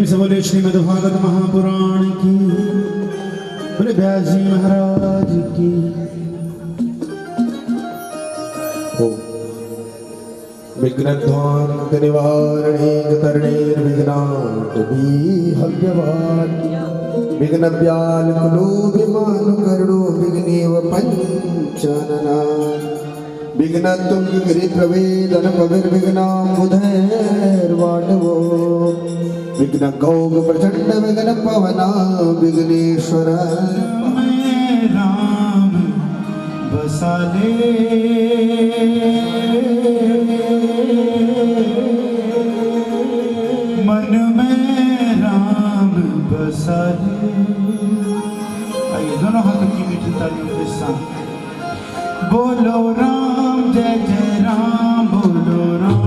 प्रेम से बोले श्रीमद्भागवत महापुराण की, बोले व्यास जी महाराज की। विघ्नध्वांत निवारणे कर्णेर्विघ्नाटवीहव्यवान् विघ्नव्यालकुलो विमानुकर्णो विघ्नेव पञ्चानना विघ्नतुङ्गिरिप्रवेदनपविर्विघ्नाम्बुधैर्वाणवो विघ्नगौग प्रचण्ड विघ्नपवना विघ्नेश्वर राम बसा ले मन में राम बसा ले। आइए दोनों हाथों की मीठी तालियों के साथ बोलो राम जय जय राम, बोलो राम,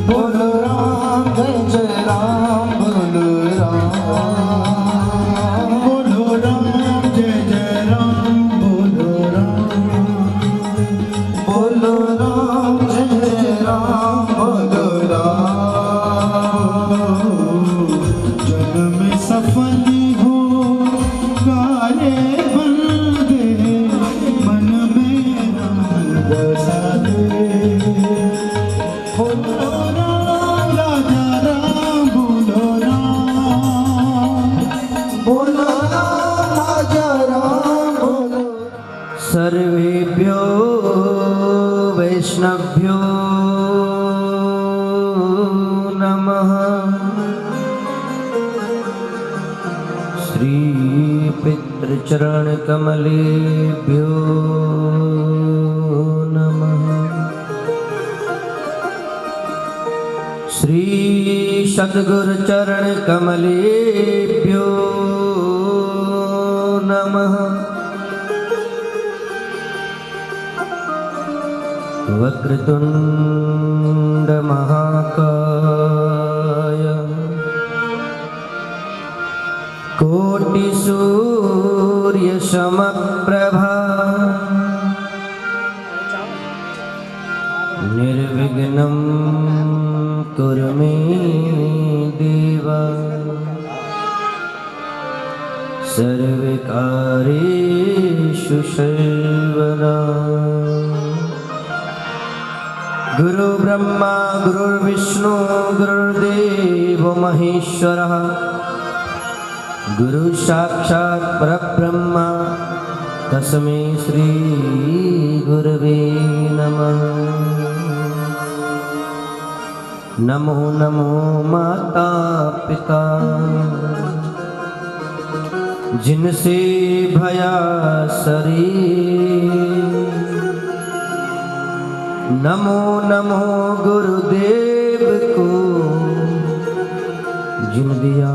बोलो राम जय जय राम, बोलो राम, बोलो राम जय जय राम, बोलो राम, बोलो राम जय जय राम, बोलो राम। जन्म सफल हो गाये बंदे, मन में राम बसा दे। बोलो राम राजा राम, बोलो राम, बोलो राम राजा राम, बोलो। सर्वेभ्यो वैष्णव्यो नमः। श्री पितृचरण कमलेभ्यो नमः। श्री सद्गुरु चरण कमलेभ्यो नमः। वक्रतुंड महाकाय कोटि सूर्य समप्रभा निर्विघ्नं कुरु मे देव सर्वकार्येषु सर्वदा। गुरु ब्रह्मा गुरुर्विष्णु गुरुर्देवो महेश्वरः, गुरु साक्षात् परब्रह्म तस्मै श्री गुरवे नमः। नमो नमो माता पिता जिनसे भया शरीर, नमो नमो गुरुदेव को जिन दिया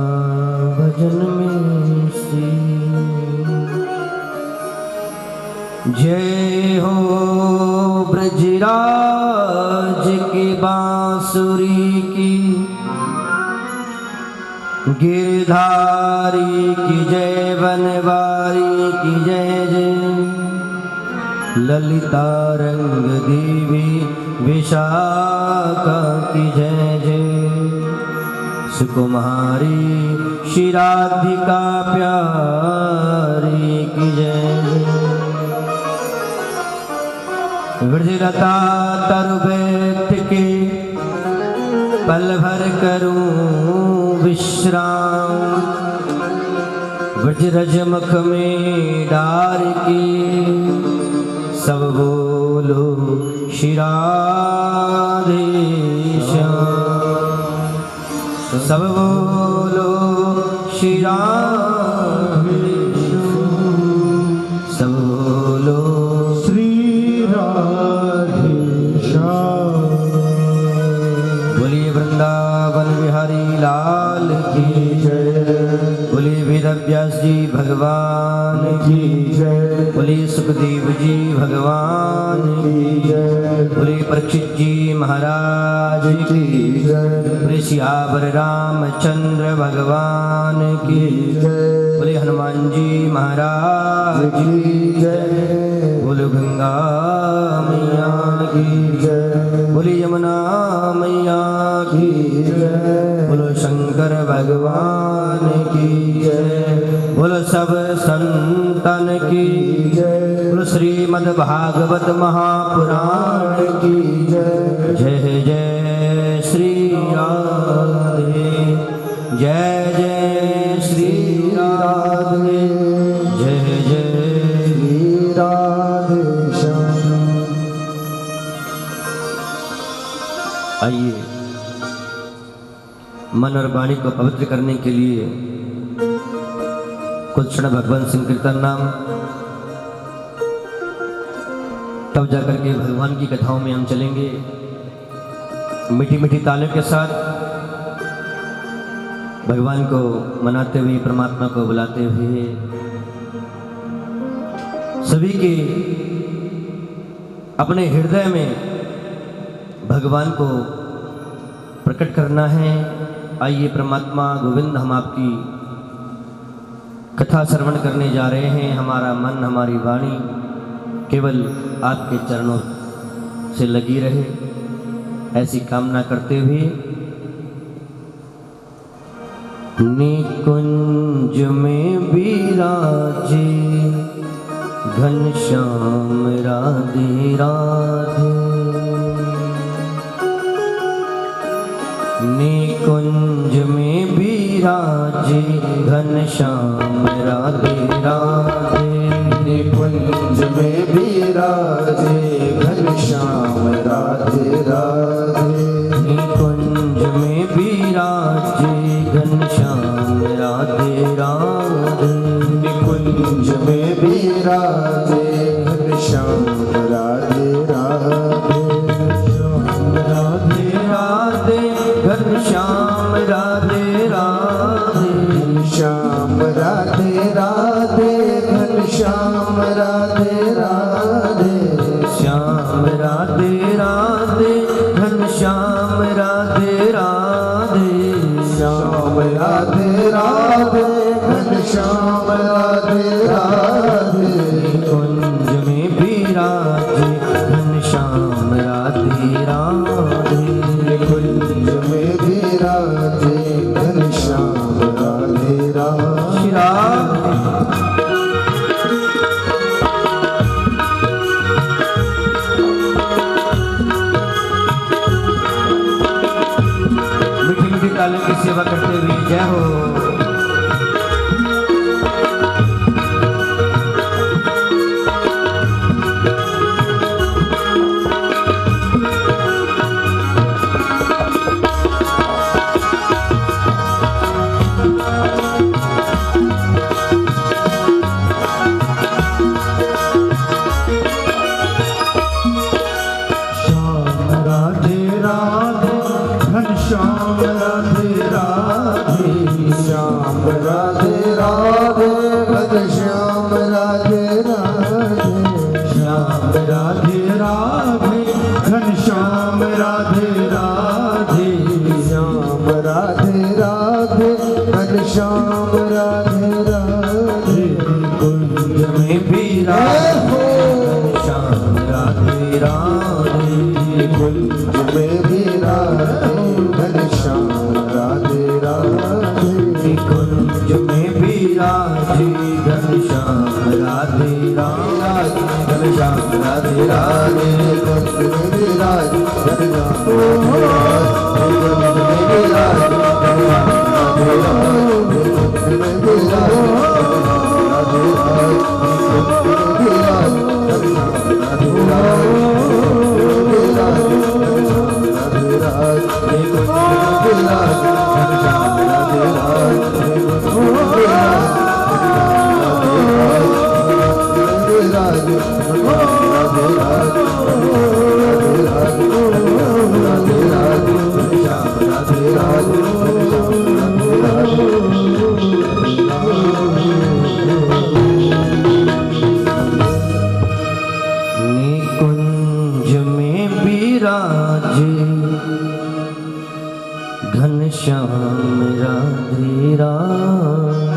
भजन में सी। जय हो ब्रजराज की बांसुरी की, गिरधारी की जय, बनवारी की जय जय, ललिता रंग देवी विशाखा की जय जय, सुकुमारी शिराधिका प्यारी की जय जय। व्रजलता तरु बैठ के पल भर करूं विश्राम, व्रजरज मुख में डार के सब बोलो श्री राधे श्याम, सब बोलो श्री राधे श्याम, सब बोलो श्री राधे श्याम। बोलिए वृंदावन बिहारी लाल की जय, बोलिए वेदव्यास जी भगवान की जय, बोलिए सुखदेव जी भगवान की जय, बोलिए परीक्षित जी महाराज की जय, बोलिए सियावर रामचंद्र भगवान की जय, बोलिए हनुमान जी महाराज की जय, बोलो गंगा मैया की जय, बोलिए यमुना मैया की जय, बोलो भगवान की जय। बोलो सब संतन की जय। बोलो श्रीमद् भागवत महापुराण की जय। जय जय श्री राधे, जय जय श्री राधे, जय जय श्री राधे श्याम। आइए मन और वाणी को पवित्र करने के लिए कुछ क्षण भगवान संकीर्तन नाम, तब जाकर के भगवान की कथाओं में हम चलेंगे। मीठी मीठी तालों के साथ भगवान को मनाते हुए, परमात्मा को बुलाते हुए सभी के अपने हृदय में भगवान को प्रकट करना है। आइए परमात्मा गोविंद, हम आपकी कथा श्रवण करने जा रहे हैं। हमारा मन, हमारी वाणी केवल आपके चरणों से लगी रहे, ऐसी कामना करते हुए निकुंज में विराजे घनश्याम राधे राधे। निकुंज में विराजे घनश्याम राधे राधे। निकुंज में विराजे घनश्याम राधे राधे। निकुंज में विराजे घनश्याम राधे राधे। निकुंज में विराजे घनश्याम राधे राधे। राधे राधे घनश्याम राधे राधे। श्याम राधे राधे घनश्याम राधे राधे। श्याम राधे राधे घनश्याम राधे राधे। श्याम राधे राधे घनश्याम राधे राधे। कुंज में विराजे घनश्याम राधे राधे। कुंज में विराजे घनश्याम राधे राधे। श्री राधे। मीठी मीठी तालों की सेवा करते हुए जय हो। श्याम राधे राधे। श्याम राधे राधे घनश्याम राधे राधे। श्याम राधे राधे घनश्याम राधे राधे। श्याम राधे राधे घनश्याम राधे राधे। कुंज में विराजे घनश्याम राधे राधे। कुंज में विराजे घनश्याम राधे राधे। कुंज में विराजे घनश्याम राधे राधे। घनश्याम राधे राधे। कुंज में विराजे घनश्याम राधे राधे। कुंज में विराजे राधे निकुंज में विराजे घनश्याम राधे राधे।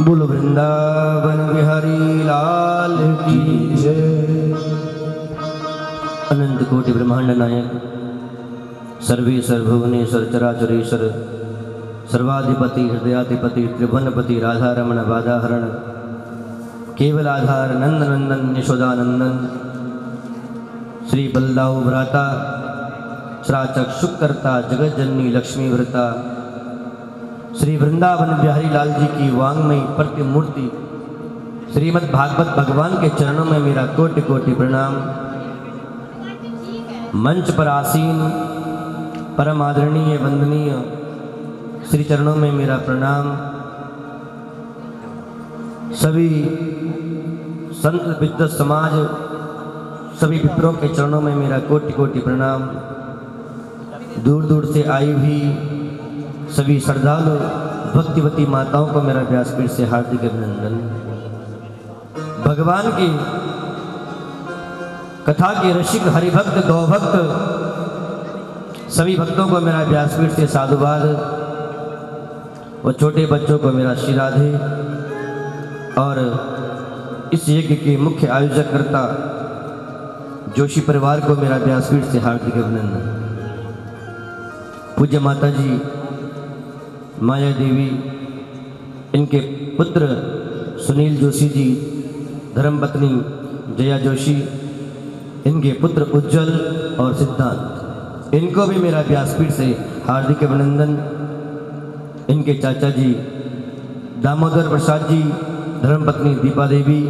बोलो वृंदावन बिहारी लाल की जय। अनंत कोटि ब्रह्मांड नायक सर्वेश्वर भुवनेश्वर चराचरेश्वर सर्वाधिपति हृदयाधिपति त्रिभुवनपति राधारमण बाधाहरण केवल आधार नंद नंदन यशोदानंदन श्री बलदाऊ भ्राता श्राचक शुक्रता जगत जननी लक्ष्मी व्रता श्री वृंदावन बिहारी लाल जी की वांगमयी प्रतिमूर्ति श्रीमद् भागवत भगवान के चरणों में मेरा कोटि कोटि प्रणाम। मंच पर आसीन परम आदरणीय वंदनीय श्री चरणों में मेरा प्रणाम। सभी संत विद्वत समाज सभी विप्रों के चरणों में मेरा कोटि कोटि प्रणाम। दूर दूर से आई हुई सभी श्रद्धालु भक्तिवती माताओं को मेरा व्यासपीठ से हार्दिक अभिनंदन। भगवान की कथा के रसिक हरिभक्त गौभक्त सभी भक्तों को मेरा व्यासपीठ से साधुवाद और छोटे बच्चों को मेरा श्री राधे और इस यज्ञ के मुख्य आयोजक कर्ता जोशी परिवार को मेरा व्यासपीठ से हार्दिक अभिनंदन। पूज्य माता जी माया देवी इनके पुत्र सुनील जोशी जी धर्मपत्नी जया जोशी इनके पुत्र उज्जवल और सिद्धांत इनको भी मेरा व्यासपीठ से हार्दिक अभिनंदन। इनके चाचा जी दामोदर प्रसाद जी धर्मपत्नी दीपा देवी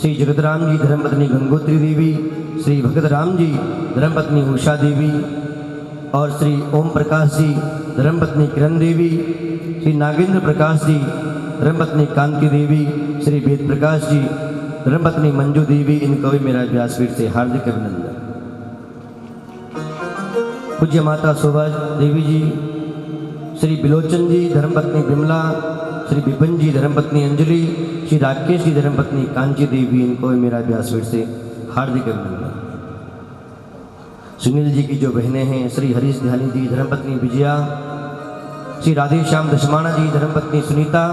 श्री जगतराम जी धर्मपत्नी गंगोत्री देवी श्री भगत राम जी धर्मपत्नी उषा देवी और श्री ओम प्रकाश जी धर्मपत्नी किरण देवी श्री नागेंद्र प्रकाश जी धर्मपत्नी कांति देवी श्री वेद प्रकाश जी धर्मपत्नी मंजू देवी इनको भी मेरा व्यासपीठ से हार्दिक अभिनंदन। पूज्य माता शोभा देवी जी श्री बिलोचन जी धर्मपत्नी विमला श्री विपिन जी धर्मपत्नी अंजलि श्री राकेश जी धर्मपत्नी कांची देवी इनको भी मेरा व्यासपीठ से हार्दिक अभिनंदन। सुनील जी की जो बहनें हैं श्री हरीश ध्यानी जी धर्मपत्नी विजया श्री राधेश्याम दशमाना जी धर्मपत्नी सुनीता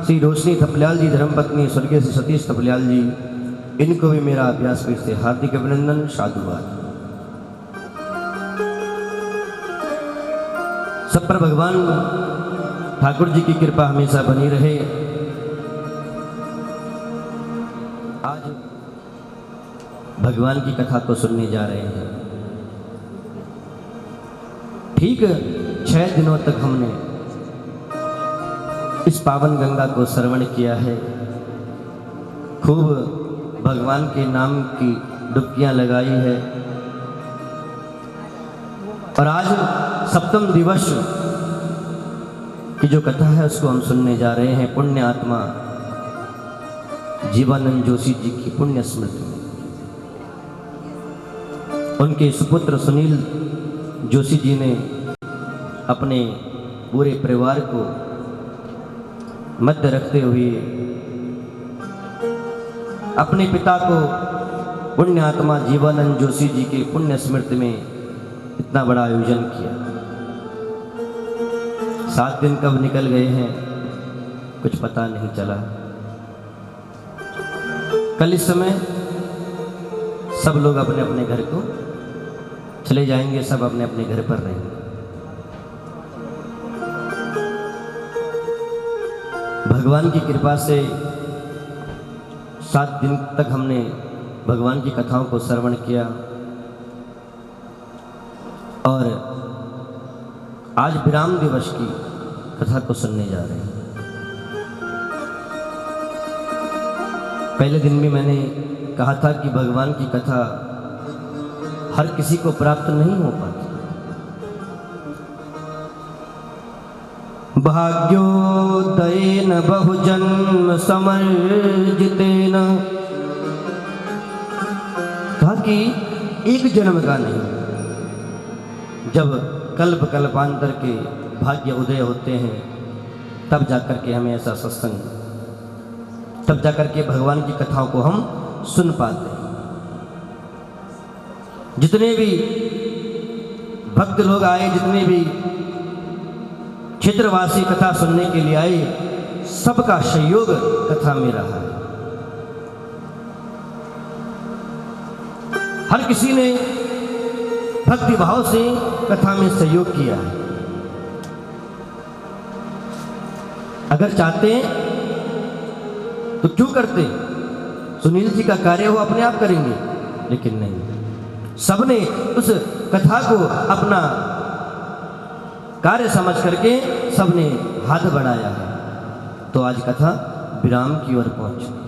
श्री रोशनी थपलियाल जी धर्मपत्नी स्वर्गीय श्री सतीश थपलियाल जी इनको भी मेरा व्यासपीठ से हार्दिक अभिनंदन साधुवाद। सब पर भगवान ठाकुर जी की कृपा हमेशा बनी रहे। आज भगवान की कथा को सुनने जा रहे हैं। ठीक 6 दिनों तक हमने इस पावन गंगा को श्रवण किया है, खूब भगवान के नाम की डुबकियां लगाई है और आज सप्तम दिवस की जो कथा है उसको हम सुनने जा रहे हैं। पुण्य आत्मा जीवानंद जोशी जी की पुण्य स्मृति में उनके सुपुत्र सुनील जोशी जी ने अपने पूरे परिवार को मध्य रखते हुए अपने पिता को पुण्य आत्मा जीवानंद जोशी जी के पुण्य स्मृति में इतना बड़ा आयोजन किया। 7 दिन कब निकल गए हैं कुछ पता नहीं चला। कल इस समय सब लोग अपने अपने घर को चले जाएंगे, सब अपने अपने घर पर रहेंगे। भगवान की कृपा से 7 दिन तक हमने भगवान की कथाओं को श्रवण किया और आज विराम दिवस की कथा को सुनने जा रहे हैं। पहले दिन भी मैंने कहा था कि भगवान की कथा हर किसी को प्राप्त नहीं हो पाती। भाग्योदयेन बहुजन्म समर्जितेन, कहा कि एक जन्म का नहीं, जब कल्प कल्पांतर के भाग्य उदय होते हैं तब जाकर के हमें ऐसा सत्संग, तब जाकर के भगवान की कथाओं को हम सुन पाते हैं। जितने भी भक्त लोग आए, जितने भी क्षेत्रवासी कथा सुनने के लिए आए, सबका सहयोग कथा में रहा है। हर किसी ने भक्ति भाव से कथा में सहयोग किया है। अगर चाहते तो क्यों करते? सुनील जी का कार्य वो अपने आप करेंगे, लेकिन नहीं, सबने उस कथा को अपना कार्य समझ करके सबने हाथ बढ़ाया है। तो आज कथा विराम की ओर पहुंच गई।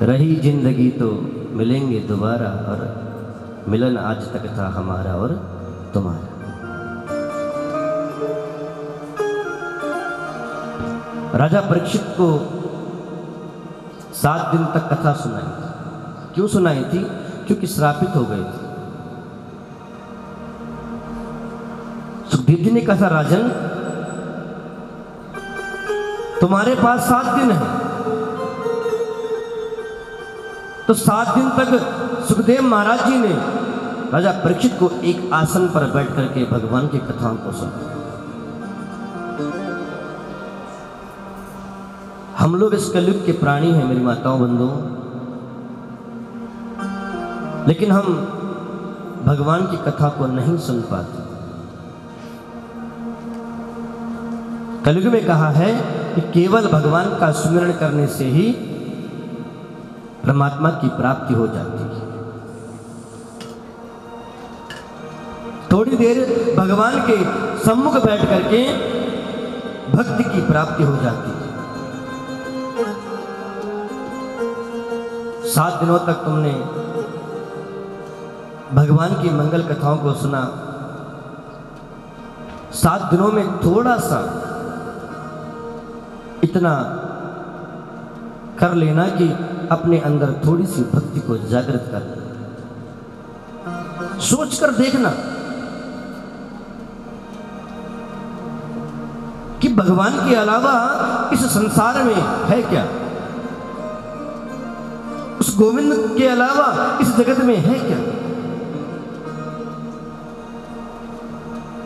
रही जिंदगी तो मिलेंगे दोबारा, और मिलन आज तक था हमारा और तुम्हारा। राजा परीक्षित को 7 दिन तक कथा सुनाई थी। क्यों सुनाई थी? क्योंकि श्रापित हो गए थे। सुखदेव जी ने कहा, राजन तुम्हारे पास 7 दिन है, तो 7 दिन तक सुखदेव महाराज जी ने राजा परीक्षित को एक आसन पर बैठ करके भगवान की कथाओं को सुना। हम लोग इस कलयुग के प्राणी हैं मेरी माताओं बंधुओं, लेकिन हम भगवान की कथा को नहीं सुन पाते। कलयुग में कहा है कि केवल भगवान का स्मरण करने से ही परमात्मा की प्राप्ति हो जाती है। थोड़ी देर भगवान के सम्मुख बैठ करके भक्ति की प्राप्ति हो जाती है। 7 दिनों तक तुमने भगवान की मंगल कथाओं को सुना। 7 दिनों में थोड़ा सा इतना कर लेना कि अपने अंदर थोड़ी सी भक्ति को जागृत कर, सोच कर देखना कि भगवान के अलावा इस संसार में है क्या, उस गोविंद के अलावा इस जगत में है क्या?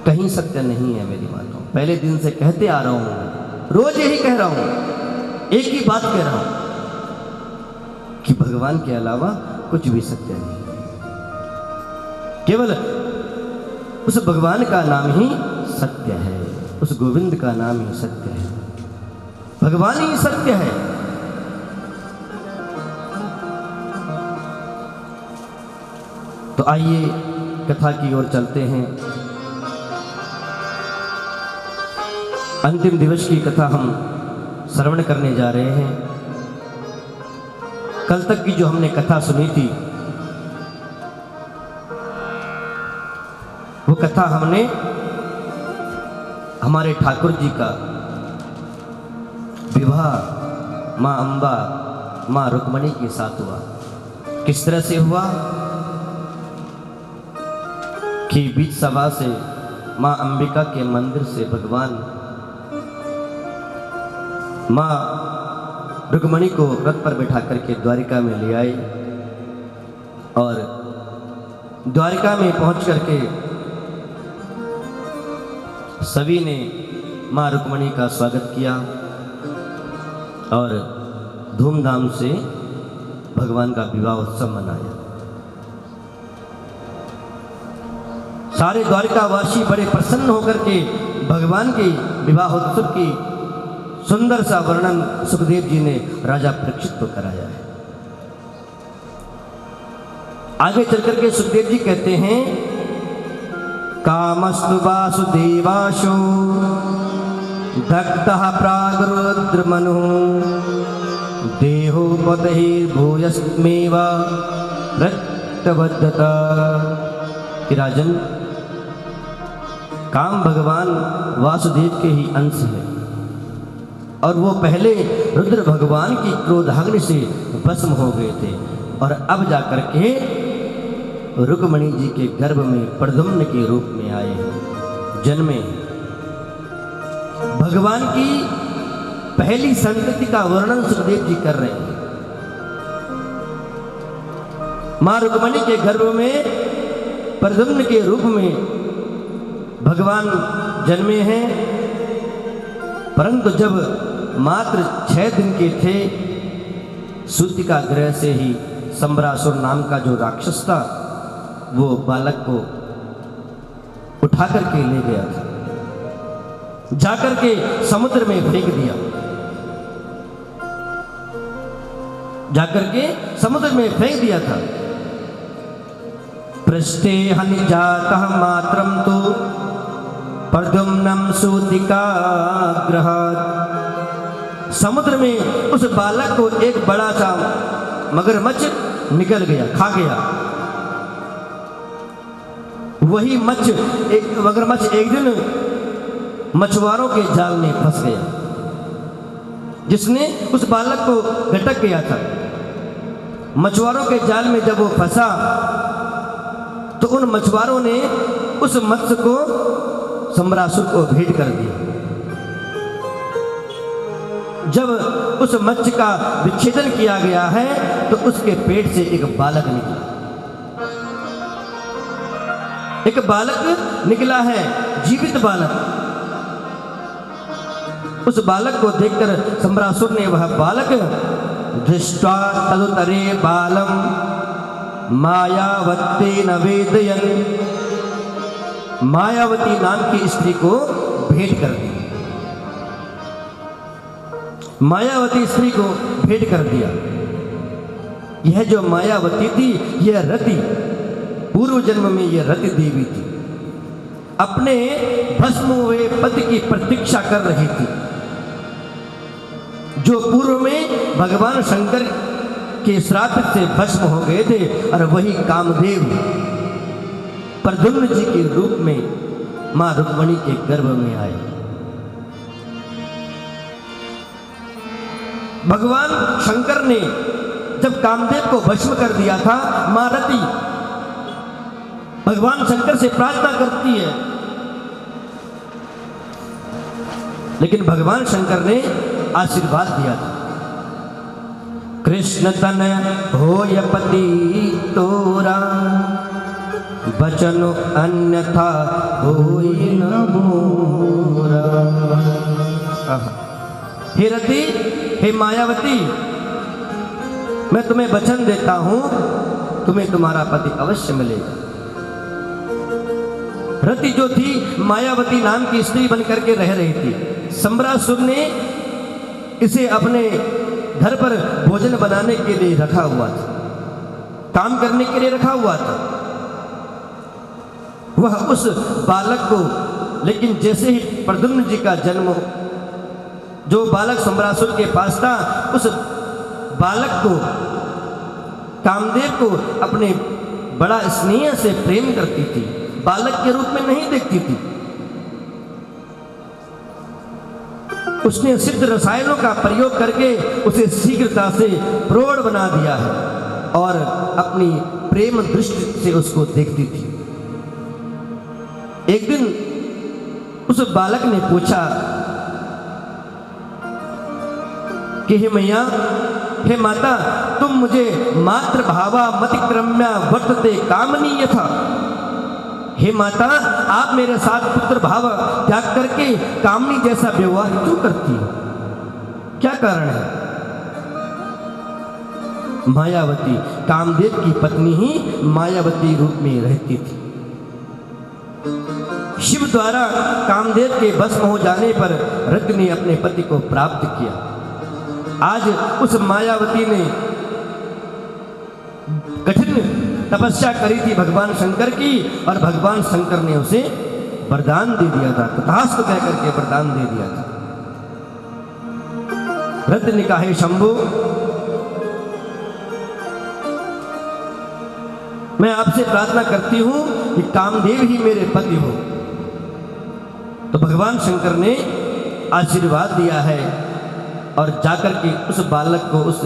कहीं सत्य नहीं है मेरी बातों। पहले दिन से कहते आ रहा हूं, रोज यही कह रहा हूं, एक ही बात कह रहा हूं कि भगवान के अलावा कुछ भी सत्य नहीं। केवल उस भगवान का नाम ही सत्य है, उस गोविंद का नाम ही सत्य है, भगवान ही सत्य है। तो आइए कथा की ओर चलते हैं। अंतिम दिवस की कथा हम श्रवण करने जा रहे हैं। कल तक की जो हमने कथा सुनी थी, वो कथा हमने हमारे ठाकुर जी का विवाह मां अंबा मां रुक्मणी के साथ हुआ। किस तरह से हुआ कि बीच सभा से मां अंबिका के मंदिर से भगवान मां रुक्मणी को रथ पर बैठा करके द्वारिका में ले आए, और द्वारिका में पहुंच करके सभी ने मां रुक्मणी का स्वागत किया और धूमधाम से भगवान का विवाह उत्सव मनाया। सारे द्वारिकावासी बड़े प्रसन्न होकर के भगवान के विवाह उत्सव की सुंदर सा वर्णन सुखदेव जी ने राजा परीक्षित को कराया है। आगे चल करके सुखदेव जी कहते हैं, कामस्तु वासुदेवाशो दग्धः प्रागरुद्रमनु देहो पतैर्भूयस्मेव रक्तबद्धता। कि राजन, काम भगवान वासुदेव के ही अंश है, और वो पहले रुद्र भगवान की क्रोधाग्नि से भस्म हो गए थे, और अब जाकर के रुक्मणी जी के गर्भ में प्रद्युम्न के रूप में आए हैं, जन्मे। भगवान की पहली संतति का वर्णन सुखदेव जी कर रहे हैं। मां रुक्मणी के गर्भ में प्रद्युम्न के रूप में भगवान जन्मे हैं, परंतु जब मात्र 6 दिन के थे, सूतिका ग्रह से ही संबरासुर नाम का जो राक्षस था वो बालक को उठा करके ले गया था, जाकर के समुद्र में फेंक दिया, जाकर के समुद्र में फेंक दिया था। पृष्ठे हनि जातः मात्रम तो प्रद्युम्नं सूतिकाग्रहात्। समुद्र में उस बालक को एक बड़ा सा मगरमच्छ निकल गया, खा गया। वही मगरमच्छ एक दिन मछुआरों के जाल में फंस गया, जिसने उस बालक को गटक गया था। मछुआरों के जाल में जब वो फंसा तो उन मछुआरों ने उस मत्स्य को संबरासुर को भेंट कर दिया। जब उस मत्स्य का विच्छेदन किया गया है तो उसके पेट से एक बालक निकला, एक बालक निकला है, जीवित बालक। उस बालक को देखकर संबरासुर ने वह बालक दृष्ट्वा तदुतरे बालम मायावती नवेदयन, मायावती नाम की स्त्री को भेंट कर दी, मायावती स्त्री को भेंट कर दिया। यह जो मायावती थी यह रति, पूर्व जन्म में यह रति देवी थी, अपने भस्म हुए पति की प्रतीक्षा कर रही थी, जो पूर्व में भगवान शंकर के श्राप से भस्म हो गए थे। और वही कामदेव प्रद्युम्न जी के रूप में मां रुक्मिणी के गर्भ में आए। भगवान शंकर ने जब कामदेव को भस्म कर दिया था, मां रति भगवान शंकर से प्रार्थना करती है, लेकिन भगवान शंकर ने आशीर्वाद दिया था, कृष्ण तन होय पति तोरा बचन अन्यथा होय न मोरा। हे रति, हे मायावती, मैं तुम्हें वचन देता हूं, तुम्हें तुम्हारा पति अवश्य मिलेगा। रति जो थी मायावती नाम की स्त्री बनकर के रह रही थी। संबरासुर ने इसे अपने घर पर भोजन बनाने के लिए रखा हुआ था, काम करने के लिए रखा हुआ था। वह उस बालक को, लेकिन जैसे ही प्रद्युम्न जी का जन्म हो, जो बालक संबरासुर के पास था, उस बालक को, कामदेव को अपने बड़ा स्नेह से प्रेम करती थी, बालक के रूप में नहीं देखती थी। उसने सिद्ध रसायनों का प्रयोग करके उसे शीघ्रता से प्रौढ़ बना दिया है और अपनी प्रेम दृष्टि से उसको देखती थी। एक दिन उस बालक ने पूछा कि हे मैया, हे माता, तुम मुझे मातृभावा मतिक्रम्या वर्तते कामनीय था। हे माता, आप मेरे साथ पुत्र भाव त्याग करके कामनी जैसा व्यवहार क्यों करती हो? क्या कारण है? मायावती कामदेव की पत्नी ही मायावती रूप में रहती थी। शिव द्वारा कामदेव के भस्म हो जाने पर रति ने अपने पति को प्राप्त किया। आज उस मायावती ने कठिन तपस्या करी थी भगवान शंकर की, और भगवान शंकर ने उसे वरदान दे दिया था, तथास्तु कह करके वरदान दे दिया था। रति ने कहा, हे शंभु, मैं आपसे प्रार्थना करती हूं कि कामदेव ही मेरे पति हो। तो भगवान शंकर ने आशीर्वाद दिया है और जाकर के उस बालक को उस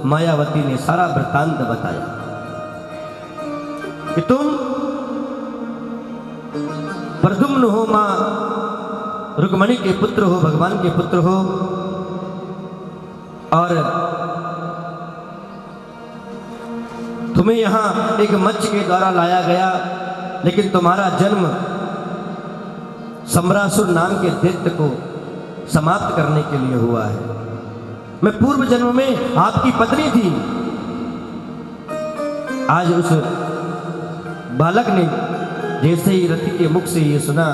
मायावती ने सारा वृत्तांत बताया कि तुम प्रद्युम्न हो, मां रुक्मिणी के पुत्र हो, भगवान के पुत्र हो, और तुम्हें यहां एक मत्स्य के द्वारा लाया गया, लेकिन तुम्हारा जन्म संबरासुर नाम के दैत्य को समाप्त करने के लिए हुआ है। मैं पूर्व जन्म में आपकी पत्नी थी, आज उस बालक ने जैसे ही रति के मुख से ये सुना,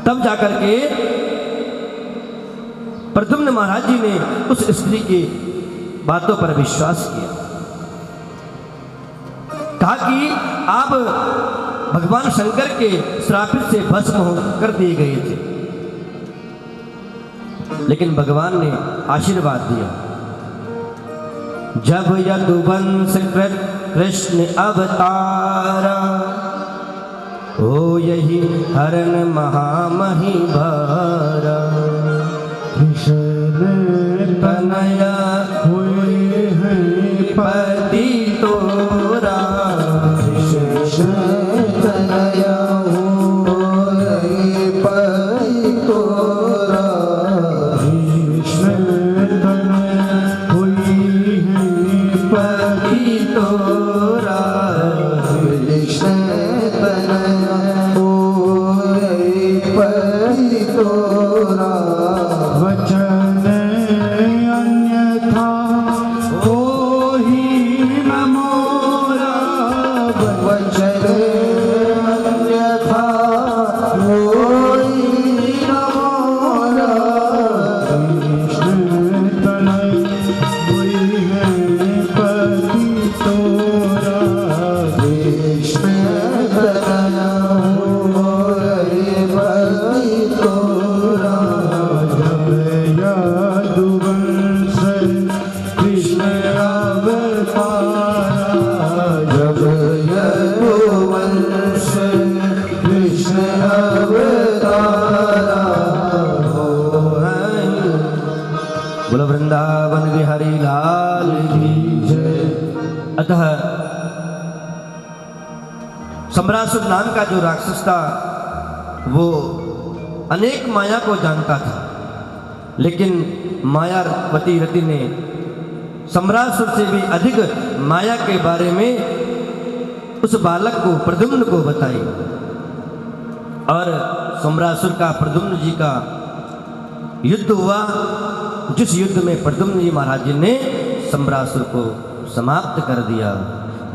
तब जाकर के प्रद्युम्न महाराज जी ने उस स्त्री की बातों पर विश्वास किया। कहा कि आप भगवान शंकर के श्रापित से भस्म कर दिए गए थे, लेकिन भगवान ने आशीर्वाद दिया। जब यदुवंश कृष्ण अवतारा, हो यही हरण महामही भारा। कृष्ण तनया हुए हैं पति तोरा, कृष्ण तनया होए पति तोरा। कृष्ण तनया हुई हैं पति तोरा। कृष्ण तनया होए पति तोरा। वचन अन्यथा हो ही न मोरा। वचन अन्यथा होई न मोरा। कृष्ण तनय हुई है पति तोरा। कृष्ण तनया होए पति तोरा। जब यदुवंश कृष्ण अवतारा। जब यदुवंश कृष्ण अवतारा। बोलो वृंदावन बिहारी लाल की जय। अतः सम्रासुर नाम का जो राक्षस था वो अनेक माया को जानता था, लेकिन मायावती रति ने सम्रासुर से भी अधिक माया के बारे में उस बालक को प्रद्युम्न को बताई। और सम्रासुर का प्रद्युम्न जी का युद्ध हुआ, जिस युद्ध में प्रद्युम्न जी महाराज जी ने सम्रासुर को समाप्त कर दिया।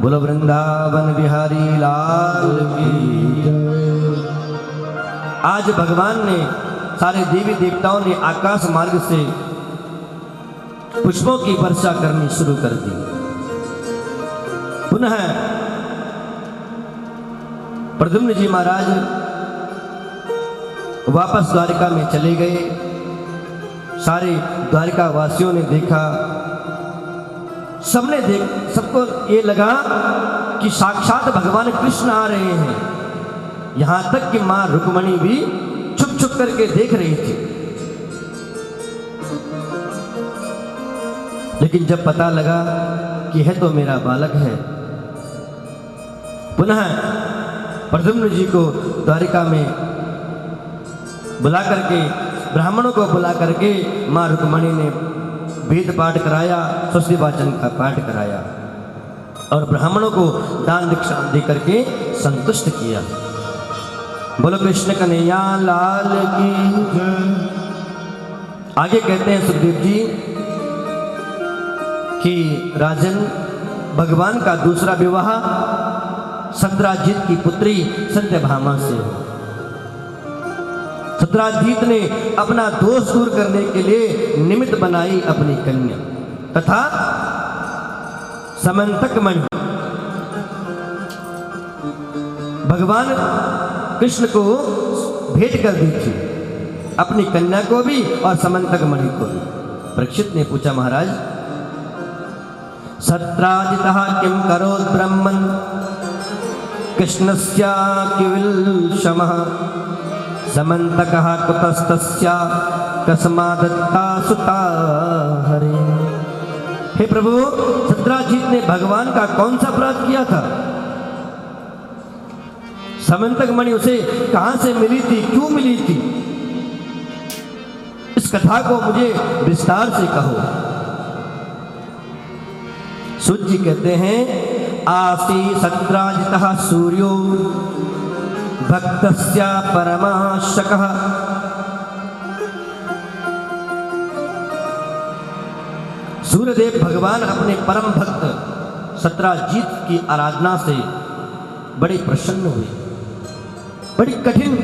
बोलो वृंदावन बिहारी लाल की जय। आज भगवान ने, सारे देवी देवताओं ने आकाश मार्ग से पुष्पों की वर्षा करनी शुरू कर दी। पुनः प्रद्युम्न जी महाराज वापस द्वारिका में चले गए। सारे द्वारिका वासियों ने देखा, सबको ये लगा कि साक्षात भगवान कृष्ण आ रहे हैं। यहां तक कि मां रुक्मणी भी छुप छुप करके देख रही थी। लेकिन जब पता लगा कि है तो मेरा बालक है, पुनः प्रद्युम्न जी को द्वारिका में बुला करके, ब्राह्मणों को बुला करके मां रुक्मणी ने वेद पाठ कराया, स्वस्ति वाचन का पाठ कराया और ब्राह्मणों को दान दीक्षा दे करके संतुष्ट किया। बोलो कृष्ण कन्हैया लाल की जय। आगे कहते हैं सुखदेव जी कि राजन, भगवान का दूसरा विवाह सत्राजित की पुत्री सत्यभामा से हो। सत्राजित ने अपना दोष दूर करने के लिए निमित्त बनाई अपनी कन्या तथा समंतक मणि। भगवान कृष्ण को भेंट कर दी थी, अपनी कन्या को भी और समंतक मणि को भी। परीक्षित ने पूछा, महाराज सत्राजितः किं करोत् ब्रह्मन् कृष्णस्य किविल्शमः समन्तकः कुतस्तस्य कस्मादत्ता सुता हरे। हे प्रभु, सत्राजित ने भगवान का कौन सा अपराध किया था? समंतक मणि उसे कहां से मिली थी, क्यों मिली थी? इस कथा को मुझे विस्तार से कहो। सूत जी कहते हैं, आसी सत्राजितः सूर्यो भक्तस्य परमाशकः सूर्यदेव भगवान अपने परम भक्त सत्राजीत की आराधना से बड़े प्रसन्न हुए। बड़ी कठिन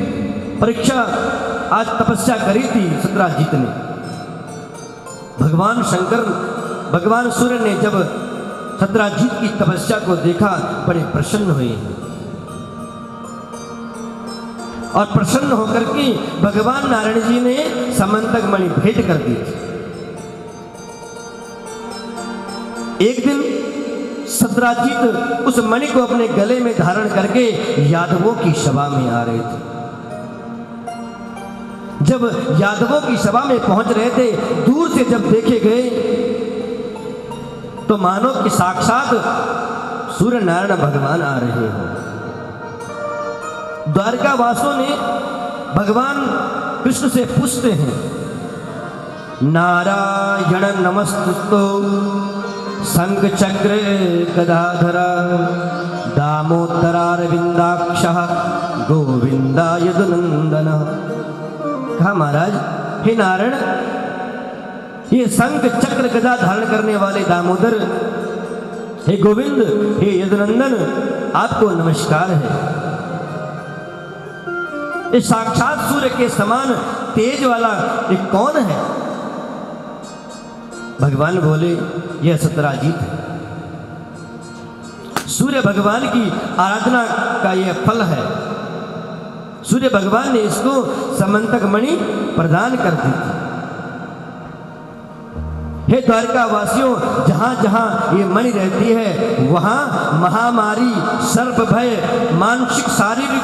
परीक्षा आज तपस्या करी थी सत्राजीत ने। भगवान शंकर, भगवान सूर्य ने जब सत्राजीत की तपस्या को देखा, बड़े प्रसन्न हुए और प्रसन्न होकर के भगवान नारायण जी ने समंतक मणि भेंट कर दी थी। एक दिन सत्राजीत उस मणि को अपने गले में धारण करके यादवों की सभा में आ रहे थे। जब यादवों की सभा में पहुंच रहे थे, दूर से जब देखे गए तो मानो कि साक्षात सूर्य नारायण भगवान आ रहे हो। द्वारका वासियों ने भगवान कृष्ण से पूछते हैं, नारायण नमस्तुतो शंख चक्र गदाधर दामोदरारविंदाक्षः गोविंदा यदुनंदन। कहा महाराज, हे नारायण, ये शंख चक्र गदा धारण करने वाले दामोदर, हे गोविंद, हे यदुनंदन, आपको नमस्कार है। ये साक्षात सूर्य के समान तेज वाला ये कौन है? भगवान बोले, यह सत्राजीत है। सूर्य भगवान की आराधना का यह फल है। सूर्य भगवान ने इसको समंतक मणि प्रदान कर दी थी। हे द्वारका वासियों, जहां जहां ये मणि रहती है वहां महामारी, सर्प भय, मानसिक शारीरिक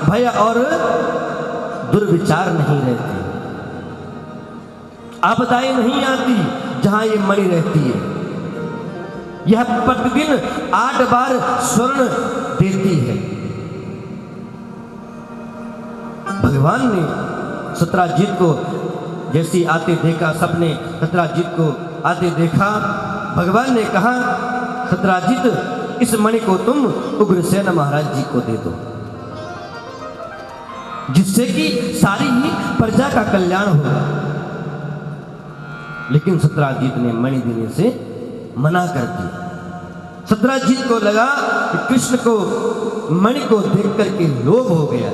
भय और दुर्विचार नहीं रहते, आपदाएं नहीं आती जहां ये मणि रहती है। यह प्रतिदिन 8 बार स्वर्ण देती है। भगवान ने सत्राजीत को जैसे आते देखा, सबने सत्राजीत को आते देखा। भगवान ने कहा, सत्राजीत, इस मणि को तुम उग्रसेन महाराज जी को दे दो, जिससे कि सारी ही प्रजा का कल्याण होगा। लेकिन सत्राजीत ने मणि देने से मना कर दिया। सत्राजीत को लगा कि कृष्ण को मणि को देख करके लोभ हो गया,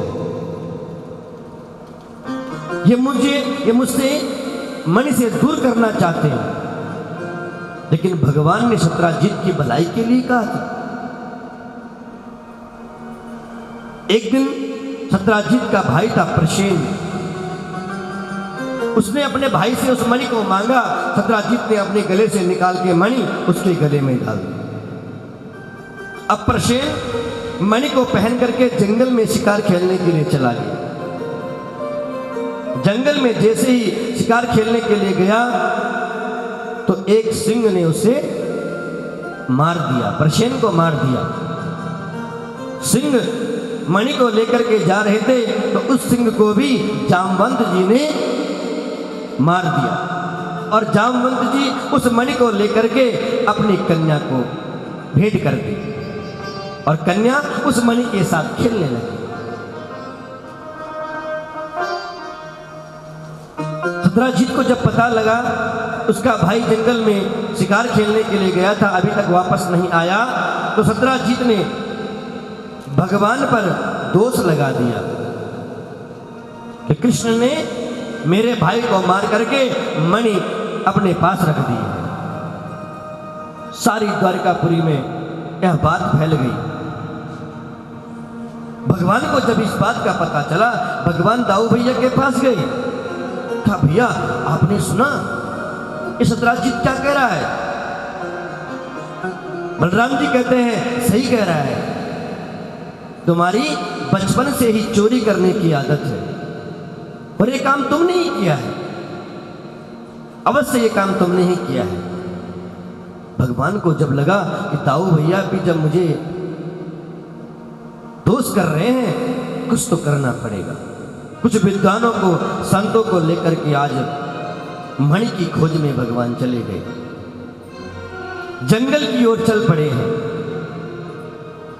ये मुझसे मणि से दूर करना चाहते हैं। लेकिन भगवान ने सत्राजीत की भलाई के लिए कहा था। एक दिन सत्राजीत का भाई था प्रसेन, उसने अपने भाई से उस मणि को मांगा। सत्राजीत ने अपने गले से निकाल के मणि उसके गले में डाल दी। अब प्रसेन मणि को पहन करके जंगल में शिकार खेलने के लिए चला गया। जंगल में जैसे ही शिकार खेलने के लिए गया तो एक सिंह ने उसे मार दिया, प्रसेन को मार दिया। सिंह मणि को लेकर के जा रहे थे तो उस सिंह को भी जामवंत जी ने मार दिया और जामवंत जी उस मणि को लेकर के अपनी कन्या को भेंट कर दी और कन्या उस मणि के साथ खेलने लगी। सत्राजीत को जब पता लगा उसका भाई जंगल में शिकार खेलने के लिए गया था, अभी तक वापस नहीं आया, तो सत्राजीत ने भगवान पर दोष लगा दिया कि कृष्ण ने मेरे भाई को मार करके मणि अपने पास रख दी है। सारी द्वारकापुरी में यह बात फैल गई। भगवान को जब इस बात का पता चला, भगवान दाऊ भैया के पास गए। कहा, भैया आपने सुना ये सत्राजीत क्या कह रहा है? बलराम जी कहते हैं सही कह रहा है, तुम्हारी बचपन से ही चोरी करने की आदत है और ये काम तुमने ही किया है, अवश्य ये काम तुमने ही किया है। भगवान को जब लगा कि दाऊ भैया भी जब मुझे दोष कर रहे हैं, कुछ तो करना पड़ेगा। कुछ विद्वानों को, संतों को लेकर के आज मणि की खोज में भगवान चले गए। जंगल की ओर चल पड़े हैं।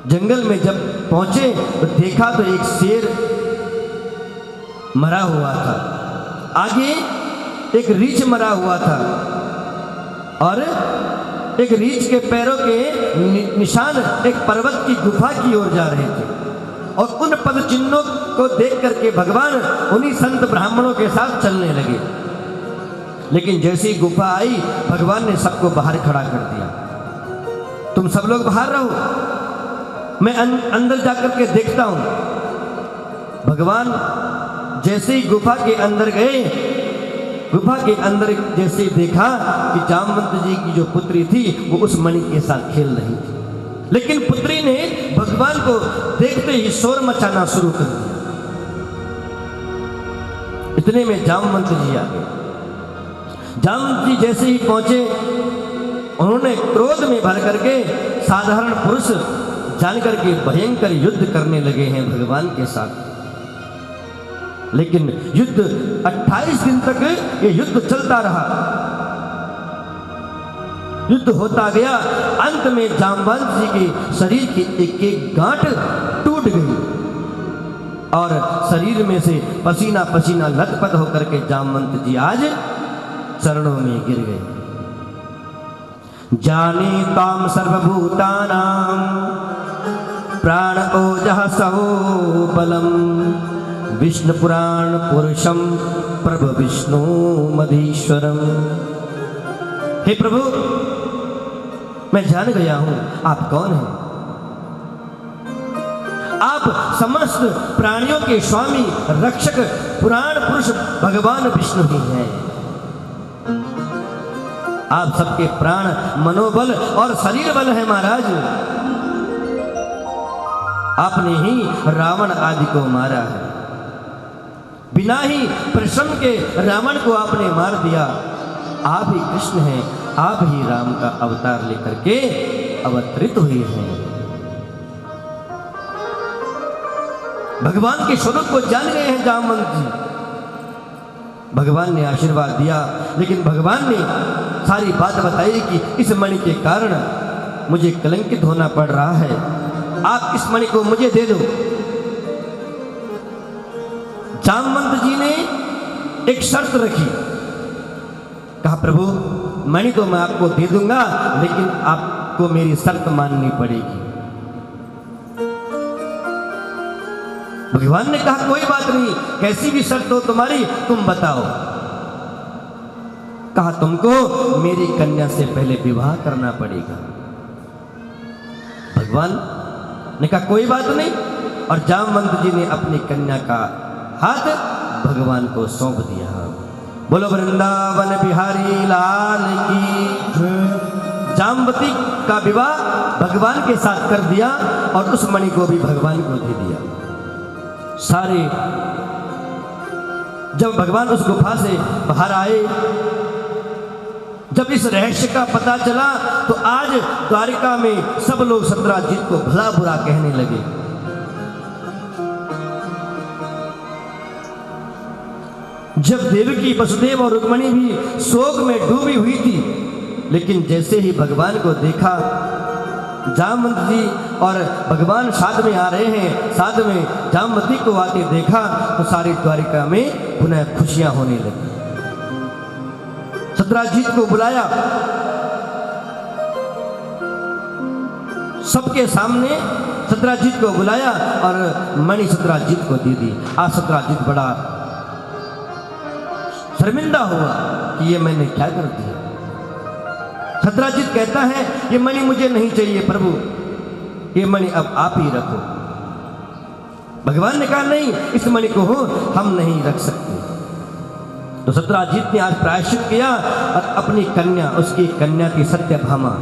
जंगल में जब पहुंचे तो देखा तो एक शेर मरा हुआ था, आगे एक रीछ मरा हुआ था। और एक रीछ के पैरों के निशान एक पर्वत की गुफा की ओर जा रहे थे। और उन पद चिन्हों को देख करके भगवान उन्हीं संत ब्राह्मणों के साथ चलने लगे। लेकिन जैसी गुफा आई, भगवान ने सबको बाहर खड़ा कर दिया। तुम सब लोग बाहर रहो, मैं अंदर जाकर के देखता हूं। भगवान जैसे ही गुफा के अंदर गए, गुफा के अंदर जैसे देखा कि जामवंत जी की जो पुत्री थी वो उस मणि के साथ खेल रही थी। लेकिन पुत्री ने भगवान को देखते ही शोर मचाना शुरू कर दिया। इतने में जामवंत जी आ गए। जामवंत जी जैसे ही पहुंचे, उन्होंने क्रोध में भर करके साधारण पुरुष जानकर के भयंकर युद्ध करने लगे हैं भगवान के साथ। लेकिन युद्ध 28 दिन तक ये युद्ध चलता रहा। युद्ध होता गया। अंत में जामवंत जी के शरीर की एक एक गांठ टूट गई और शरीर में से पसीना पसीना लथपथ होकर के जामवंत जी आज चरणों में गिर गए। जाने ताम सर्वभूतानां प्राण ओजः सहो बलम विष्णु पुराण पुरुषम प्रभु विष्णु मधीश्वरम। हे प्रभु, मैं जान गया हूं आप कौन हैं। आप समस्त प्राणियों के स्वामी रक्षक पुराण पुरुष भगवान विष्णु ही हैं। आप सबके प्राण मनोबल और शरीर बल है महाराज। आपने ही रावण आदि को मारा है। बिना ही परिश्रम के रावण को आपने मार दिया। आप ही कृष्ण हैं, आप ही राम का अवतार लेकर के अवतरित हुए हैं। भगवान के स्वरूप को जान गए हैं जामवंत जी। भगवान ने आशीर्वाद दिया, लेकिन भगवान ने सारी बात बताई कि इस मणि के कारण मुझे कलंकित होना पड़ रहा है। आप इस मणि को मुझे दे दो। जामवंत जी ने एक शर्त रखी। कहा प्रभु, मणि तो मैं आपको दे दूंगा, लेकिन आपको मेरी शर्त माननी पड़ेगी। भगवान ने कहा कोई बात नहीं, कैसी भी शर्त हो तुम्हारी, तुम बताओ। कहा तुमको मेरी कन्या से पहले विवाह करना पड़ेगा। भगवान ने कहा कोई बात नहीं, और जामवंत जी ने अपनी कन्या का हाथ भगवान को सौंप दिया। बोलो वृंदावन बिहारी लाल की। जामवती का विवाह भगवान के साथ कर दिया और उस मणि को भी भगवान को दे दिया। सारे जब भगवान उस गुफा से बाहर आए, जब इस रहस्य का पता चला, तो आज द्वारिका में सब लोग सत्राजित को भला बुरा कहने लगे। जब देवकी, वसुदेव और रुक्मिणी भी शोक में डूबी हुई थी, लेकिन जैसे ही भगवान को देखा, जामवंत जी और भगवान साथ में आ रहे हैं, साथ में जामवती को आते देखा, तो सारी द्वारिका में पुनः खुशियां होने लगी। सत्राजित को बुलाया, सबके सामने सत्राजित को बुलाया और मणि सत्राजित को दे दी। आज सत्राजित बड़ा शर्मिंदा हुआ कि ये मैंने क्या कर दिया। सत्राजित कहता है ये मणि मुझे नहीं चाहिए प्रभु, ये मणि अब आप ही रखो। भगवान ने कहा नहीं, इस मणि को हम नहीं रख सकते। तो सत्राजित ने आज प्रायश्चित किया और अपनी कन्या, उसकी कन्या की सत्यभामा,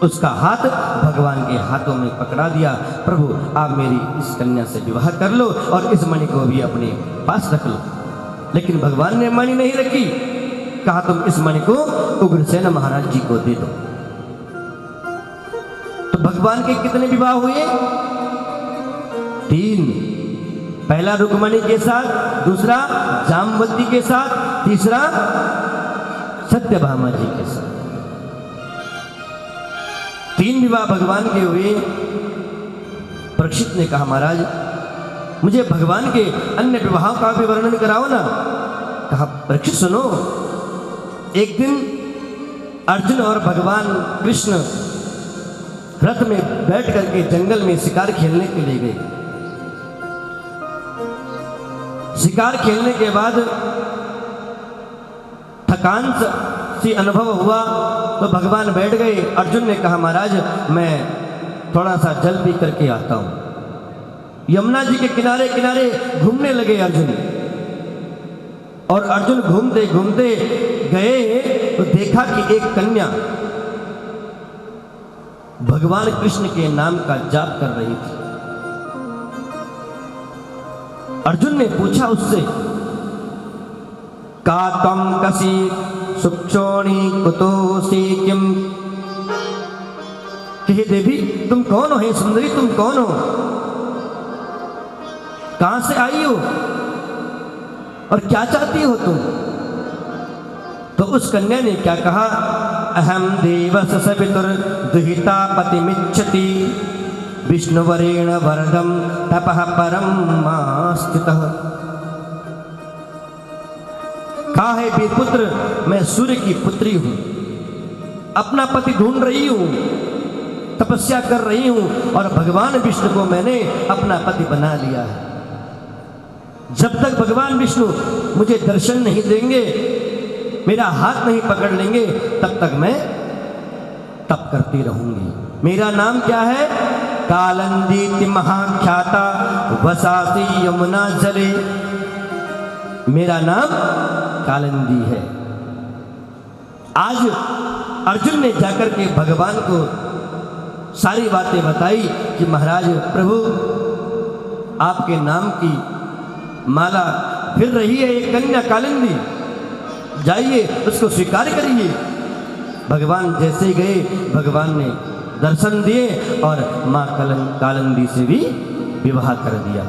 उसका हाथ भगवान के हाथों में पकड़ा दिया। प्रभु आप मेरी इस कन्या से विवाह कर लो और इस मणि को भी अपने पास रख लो। लेकिन भगवान ने मणि नहीं रखी। कहा तुम इस मणि को उग्रसेन महाराज जी को दे दो। तो भगवान के कितने विवाह हुए? 3। पहला रुक्मिणी के साथ, दूसरा जामवती के साथ, तीसरा सत्यभामा जी के साथ। 3 विवाह भगवान के हुए। परीक्षित ने कहा महाराज मुझे भगवान के अन्य विवाहों का भी वर्णन कराओ ना। कहा परीक्षित सुनो, एक दिन अर्जुन और भगवान कृष्ण रथ में बैठ करके जंगल में शिकार खेलने के लिए गए। शिकार खेलने के बाद थकान सी अनुभव हुआ तो भगवान बैठ गए। अर्जुन ने कहा महाराज मैं थोड़ा सा जल पी करके आता हूं। यमुना जी के किनारे किनारे घूमने लगे अर्जुन। और अर्जुन घूमते घूमते गए तो देखा कि एक कन्या भगवान कृष्ण के नाम का जाप कर रही थी। अर्जुन ने पूछा उससे, का तम कसी सुक्षोणी कुतोसी किम, कि हे देवी तुम कौन हो, हे सुंदरी तुम कौन हो, कहां से आई हो और क्या चाहती हो तुम। तो उस कन्या ने क्या कहा, अहम देवस सवितुर दुहिता पतिमिच्छति विष्णुवरेण वरदम तपः परम स्थितः। कहा है वीरपुत्र मैं सूर्य की पुत्री हूं, अपना पति ढूंढ रही हूं, तपस्या कर रही हूं और भगवान विष्णु को मैंने अपना पति बना लिया है। जब तक भगवान विष्णु मुझे दर्शन नहीं देंगे, मेरा हाथ नहीं पकड़ लेंगे, तब तक मैं तप करती रहूंगी। मेरा नाम क्या है, कालंदी महाख्याता वसासी यमुना जले। मेरा नाम कालंदी है। आज अर्जुन ने जाकर के भगवान को सारी बातें बताई कि महाराज प्रभु आपके नाम की माला फिर रही है एक कन्या कालिंदी, जाइए उसको स्वीकार करिए। भगवान जैसे ही गए भगवान ने दर्शन दिए और मां कालिंदी से भी विवाह कर दिया।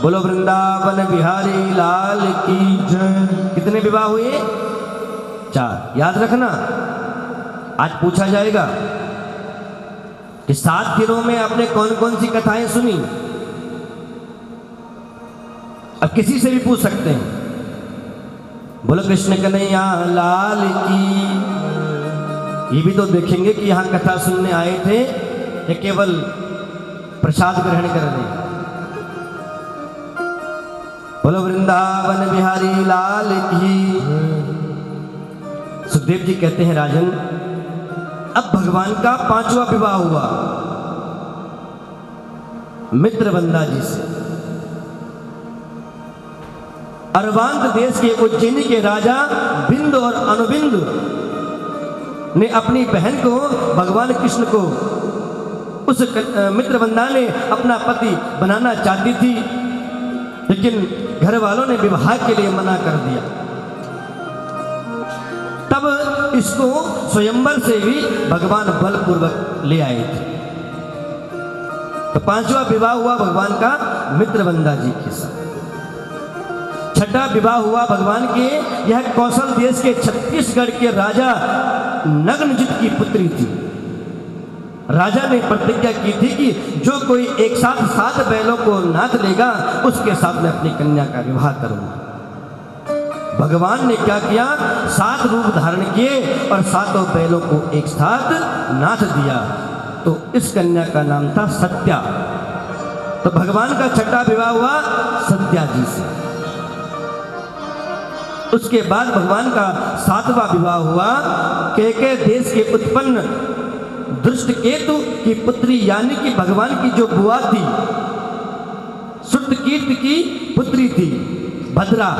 बोलो वृंदावन बिहारी लाल की जय। कितने विवाह हुए, 4। याद रखना, आज पूछा जाएगा कि 7 दिनों में आपने कौन कौन सी कथाएं सुनी। अब किसी से भी पूछ सकते हैं। बोलो कृष्ण कन्हैया लाल की। ये भी तो देखेंगे कि यहां कथा सुनने आए थे या केवल प्रसाद ग्रहण करने। बोलो वृंदावन बिहारी लाल की। सुखदेव जी कहते हैं राजन, अब भगवान का 5वां विवाह हुआ मित्रवंदा जी से। अरवांत देश के उज्जैनी के राजा बिंद और अनुबिंद ने अपनी बहन को, भगवान कृष्ण को, उस मित्रवंदा ने अपना पति बनाना चाहती थी, लेकिन घर वालों ने विवाह के लिए मना कर दिया। तब इसको स्वयंवर से भी भगवान बलपूर्वक ले आए थे। तो 5वां विवाह हुआ भगवान का मित्रवंदा जी के साथ। 6ठा विवाह हुआ भगवान के, यह कौशल देश के छत्तीसगढ़ के राजा नग्नजित की पुत्री थी। राजा ने प्रतिज्ञा की थी कि जो कोई एक साथ 7 बैलों को नाथ लेगा उसके साथ मैं अपनी कन्या का विवाह करूंगा। भगवान ने क्या किया, 7 रूप धारण किए और 7 बैलों को एक साथ नाथ दिया। तो इस कन्या का नाम था सत्या। तो भगवान का 6ठा विवाह हुआ सत्या जी से। उसके बाद भगवान का 7वां विवाह हुआ केके देश के उत्पन्न दृष्टकेतु की पुत्री, यानी कि भगवान की जो बुआ थी, श्रुतकीर्ति की पुत्री थी भद्रा।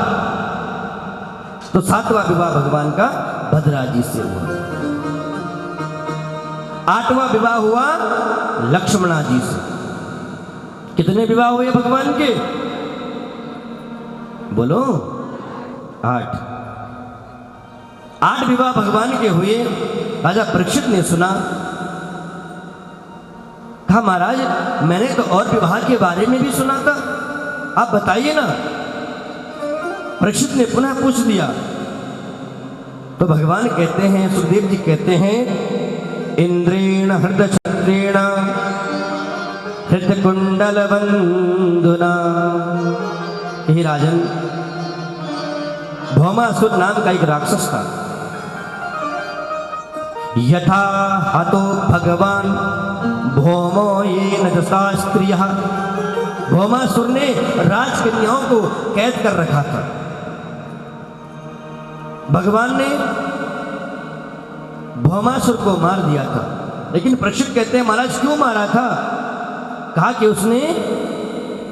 तो 7वां विवाह भगवान का भद्रा जी से हुआ। 8वां विवाह हुआ लक्ष्मणा जी से। कितने विवाह हुए भगवान के, बोलो 8 विवाह भगवान के हुए। राजा परीक्षित ने सुना, कहा महाराज मैंने तो और विवाह के बारे में भी सुना था, आप बताइए ना। परीक्षित ने पुनः पूछ दिया। तो भगवान कहते हैं, सुखदेव जी कहते हैं, इंद्रेण हृदय छत्रेण हृदय कुंडल बंधुना। हे राजन, भौमासुर नाम का एक राक्षस था। यथा हतो भगवान भौमो ये न शास्त्रीय। भौमासुर ने राजकन्याओं को कैद कर रखा था। भगवान ने भौमासुर को मार दिया था। लेकिन परीक्षित कहते हैं महाराज क्यों मारा था? कहा कि उसने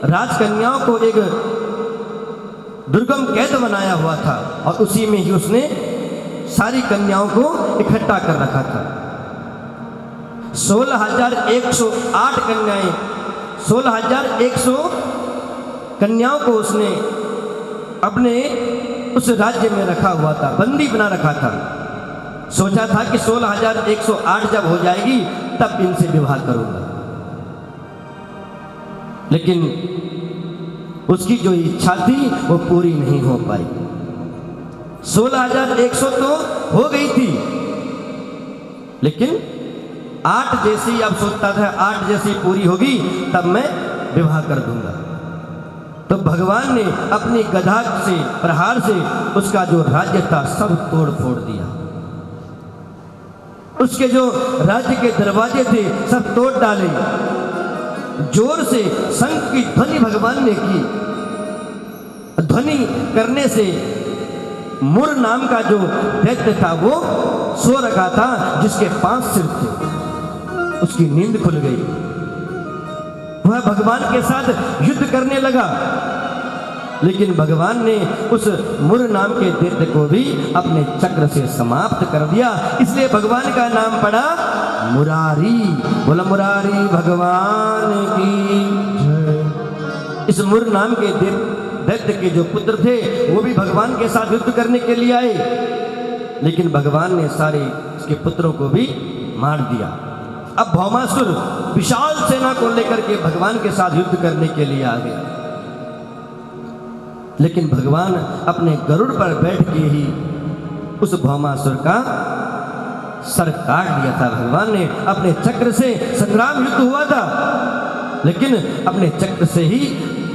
राजकन्याओं को एक दुर्गम कैद बनाया हुआ था और उसी में ही उसने सारी कन्याओं को इकट्ठा कर रखा था। 16,108 कन्याएं, 16,100 कन्याओं को उसने अपने उस राज्य में रखा हुआ था, बंदी बना रखा था। सोचा था कि 16,108 जब हो जाएगी तब इनसे विवाह करूंगा। लेकिन उसकी जो इच्छा थी वो पूरी नहीं हो पाई। 16,100 तो हो गई थी, लेकिन 8 जैसी अब सोचता था 8 जैसी पूरी होगी तब मैं विवाह कर दूंगा। तो भगवान ने अपनी गदा से प्रहार से उसका जो राज्य था सब तोड़ फोड़ दिया। उसके जो राज्य के दरवाजे थे सब तोड़ डाले। जोर से शंख की ध्वनि भगवान ने की। ध्वनि करने से मुर नाम का जो दैत्य था वो सो रखा था, जिसके 5 सिर थे। उसकी नींद खुल गई। वह भगवान के साथ युद्ध करने लगा, लेकिन भगवान ने उस मुर नाम के दैत्य को भी अपने चक्र से समाप्त कर दिया। इसलिए भगवान का नाम पड़ा मुरारी। बोला मुरारी भगवान की जय। इस मुर नाम के दैत्य के जो पुत्र थे वो भी भगवान के साथ युद्ध करने के लिए आए, लेकिन भगवान ने सारे उसके पुत्रों को भी मार दिया। अब भौमासुर विशाल सेना को लेकर के भगवान के साथ युद्ध करने के लिए आ गया, लेकिन भगवान अपने गरुड़ पर बैठ के ही उस भौमासुर का सर काट दिया था। भगवान ने अपने चक्र से, संग्राम युद्ध हुआ था, लेकिन अपने चक्र से ही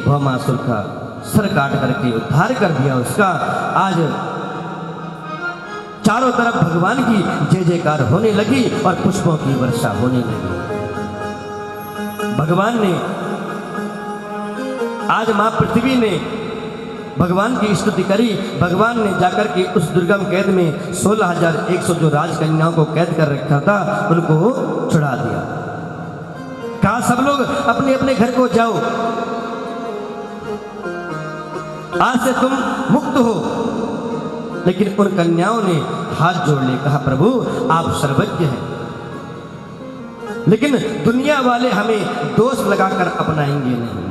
भौमासुर का सर काट करके उद्धार कर दिया उसका। आज चारों तरफ भगवान की जय जयकार होने लगी और पुष्पों की वर्षा होने लगी। भगवान ने आज मां पृथ्वी ने भगवान की स्तुति करी। भगवान ने जाकर के उस दुर्गम कैद में 16,100 जो राजकन्याओं को कैद कर रखा था उनको छुड़ा दिया। कहा सब लोग अपने अपने घर को जाओ, आज से तुम मुक्त हो। लेकिन उन कन्याओं ने हाथ जोड़ ले कहा प्रभु आप सर्वज्ञ हैं, लेकिन दुनिया वाले हमें दोष लगाकर अपनाएंगे नहीं।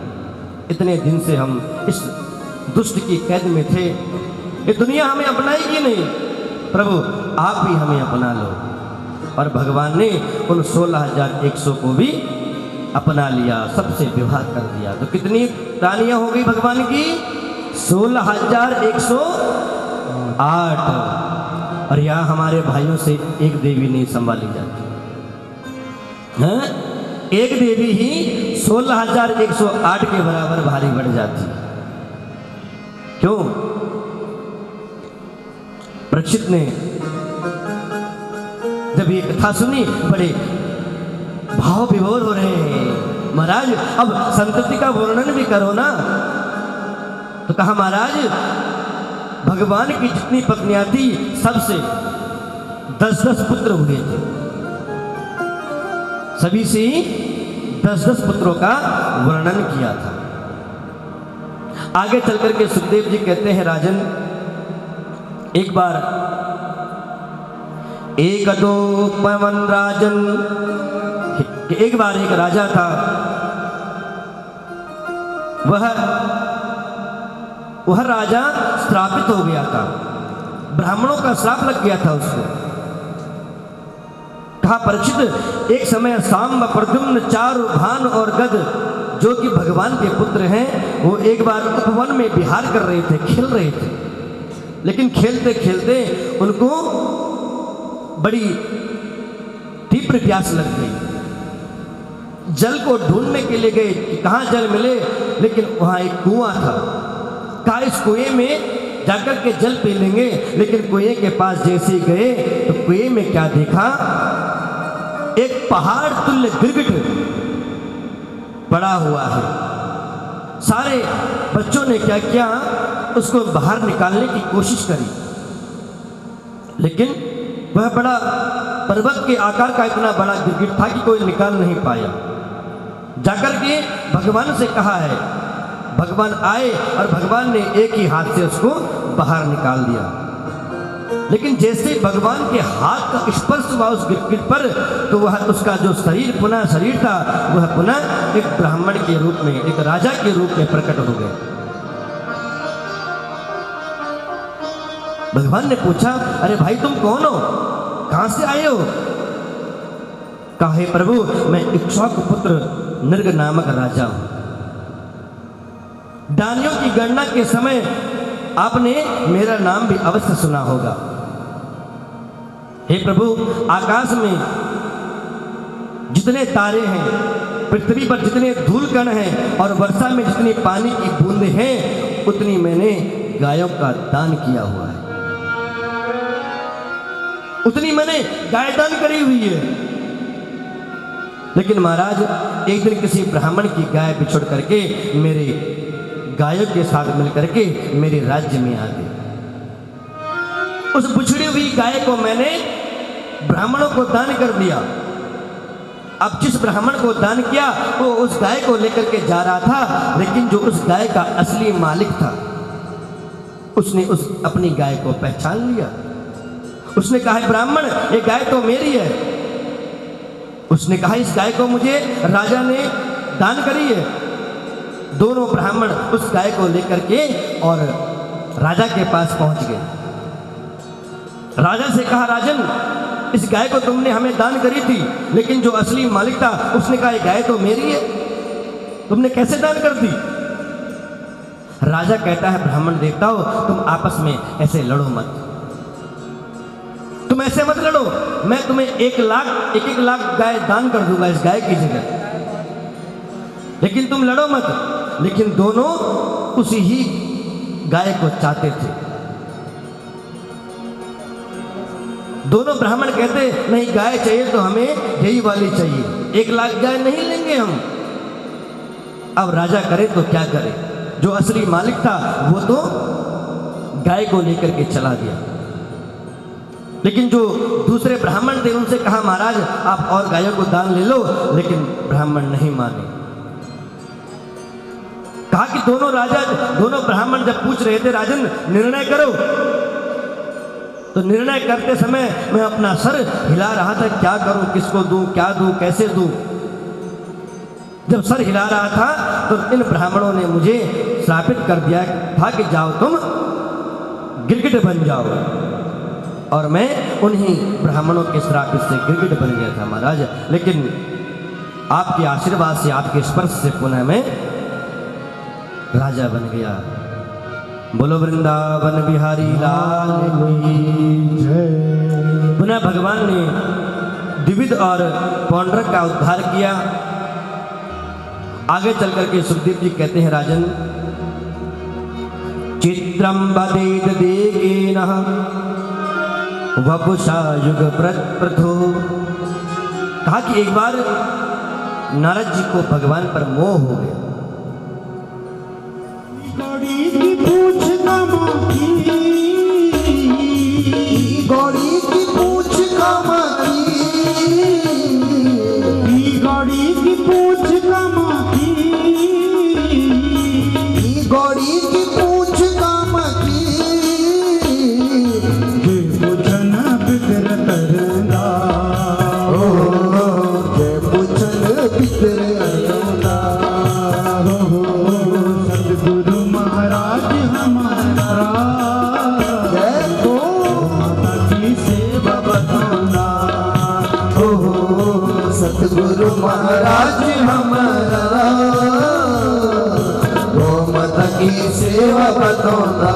इतने दिन से हम इस दुष्ट की कैद में थे, ये दुनिया हमें अपनाएगी नहीं, प्रभु आप भी हमें अपना लो। और भगवान ने उन 16,100 को भी अपना लिया, सबसे विवाह कर दिया। तो कितनी रानियां हो गई भगवान की? 16,108। और यहाँ हमारे भाइयों से एक देवी नहीं संभाली जाती है। एक देवी ही 16,108 के बराबर भारी बढ़ जाती। क्यों? परीक्षित ने जब ये कथा सुनी बड़े भाव विभोर हो रहे हैं। महाराज अब संतति का वर्णन भी करो ना। तो कहा महाराज भगवान की जितनी पत्नियां थी सबसे 10-10 पुत्र हुए थे, सभी से 10-10 पुत्रों का वर्णन किया था। आगे चलकर के सुखदेव जी कहते हैं राजन एक बार एक दो पवन राजन, एक बार एक राजा था, वह राजा श्रापित हो गया था, ब्राह्मणों का श्राप लग गया था उसको। कहा परीक्षित एक समय सांब, प्रद्युम्न, चारु, भान और गद जो कि भगवान के पुत्र हैं वो एक बार उपवन में विहार कर रहे थे, खेल रहे थे। लेकिन खेलते खेलते उनको बड़ी तीव्र प्यास लग गई। जल को ढूंढने के लिए गए कि कहाँ जल मिले, लेकिन वहाँ एक कुआं था। कहा इस कुएं में जाकर के जल पी लेंगे। लेकिन कुएं के पास जैसे ही गए तो कुएं में क्या देखा, एक पहाड़ तुल्य गिरगिट पड़ा हुआ है। सारे बच्चों ने क्या किया, उसको बाहर निकालने की कोशिश करी, लेकिन वह बड़ा पर्वत के आकार का इतना बड़ा गिरगिट था कि कोई निकाल नहीं पाया। जाकर के भगवान से कहा है, भगवान आए और भगवान ने एक ही हाथ से उसको बाहर निकाल दिया। लेकिन जैसे भगवान के हाथ का स्पर्श हुआ उस गिरगिट पर, तो वह उसका जो शरीर पुनः शरीर था वह पुनः एक ब्राह्मण के रूप में, एक राजा के रूप में प्रकट हो गया। भगवान ने पूछा, अरे भाई तुम कौन हो, कहां से आए हो? कहा, हे प्रभु मैं इक्ष्वाकु पुत्र नृग नामक राजा हूं। दानियों की गणना के समय आपने मेरा नाम भी अवश्य सुना होगा। हे प्रभु, आकाश में जितने तारे हैं, पृथ्वी पर जितने धूल कण हैं और वर्षा में जितनी पानी की बूंदें हैं, उतनी मैंने गायों का दान किया हुआ है, उतनी मैंने गाय दान करी हुई है। लेकिन महाराज एक दिन किसी ब्राह्मण की गाय बिछुड़ करके मेरे गायों के साथ मिलकर के मेरे राज्य में आ गई। उस बिछड़ी हुई गाय को मैंने ब्राह्मणों को दान कर दिया। अब जिस ब्राह्मण को दान किया वो उस गाय को लेकर के जा रहा था, लेकिन जो उस गाय का असली मालिक था उसने उस अपनी गाय को पहचान लिया। उसने कहा, ब्राह्मण ये गाय तो मेरी है। उसने कहा, इस गाय को मुझे राजा ने दान करी है। दोनों ब्राह्मण उस गाय को लेकर के और राजा के पास पहुंच गए। राजा से कहा, राजन इस गाय को तुमने हमें दान करी थी, लेकिन जो असली मालिक था उसने कहा, ये गाय तो मेरी है, तुमने कैसे दान कर दी? राजा कहता है, ब्राह्मण देवता हो, तुम आपस में ऐसे लड़ो मत, तुम ऐसे मत लड़ो। मैं तुम्हें 1 लाख गाय दान कर दूंगा इस गाय की जगह, लेकिन तुम लड़ो मत। लेकिन दोनों उसी ही गाय को चाहते थे। दोनों ब्राह्मण कहते, नहीं गाय चाहिए तो हमें यही वाली चाहिए, 1 लाख गाय नहीं लेंगे हम। अब राजा करे तो क्या करे, जो असली मालिक था वो तो गाय को लेकर के चला गया। लेकिन जो दूसरे ब्राह्मण थे उनसे कहा, महाराज आप और गायों को दान ले लो, लेकिन ब्राह्मण नहीं माने। कहा कि दोनों ब्राह्मण जब पूछ रहे थे, राजन निर्णय करो, तो निर्णय करते समय मैं अपना सर हिला रहा था, क्या करूं, किसको दूं, क्या दूं, कैसे दूं। जब सर हिला रहा था तो इन ब्राह्मणों ने मुझे श्रापित कर दिया था कि जाओ तुम गिरगिट बन जाओ, और मैं उन्हीं ब्राह्मणों के श्रापित से गिरगिट बन गया था महाराज। लेकिन आपके आशीर्वाद से, आपके स्पर्श से पुनः मैं राजा बन गया। बोलो वृंदावन बिहारी लाल की जय। पुनः भगवान ने द्विविध और पौंड्रक का उद्धार किया। आगे चल करके सुखदेव जी कहते हैं, राजन चित्रम बदेद देगेनः वपुषा युग प्रथो। कहा कि एक बार नारद जी को भगवान पर मोह हो गया। गौड़ी की पूछ कमाकी, गौड़ी की पूछ कमाकी, गौड़ी की पूछ कमाकी, गौड़ी की पूछ कमाकी, जे पूछन बिकर करना, जे पूछन बिकर करना। सतगुरु महाराज हमारा, जय हो माता की सेवा बताना। सतगुरु महाराज हमारा, गोमाता की सेवा बतौना।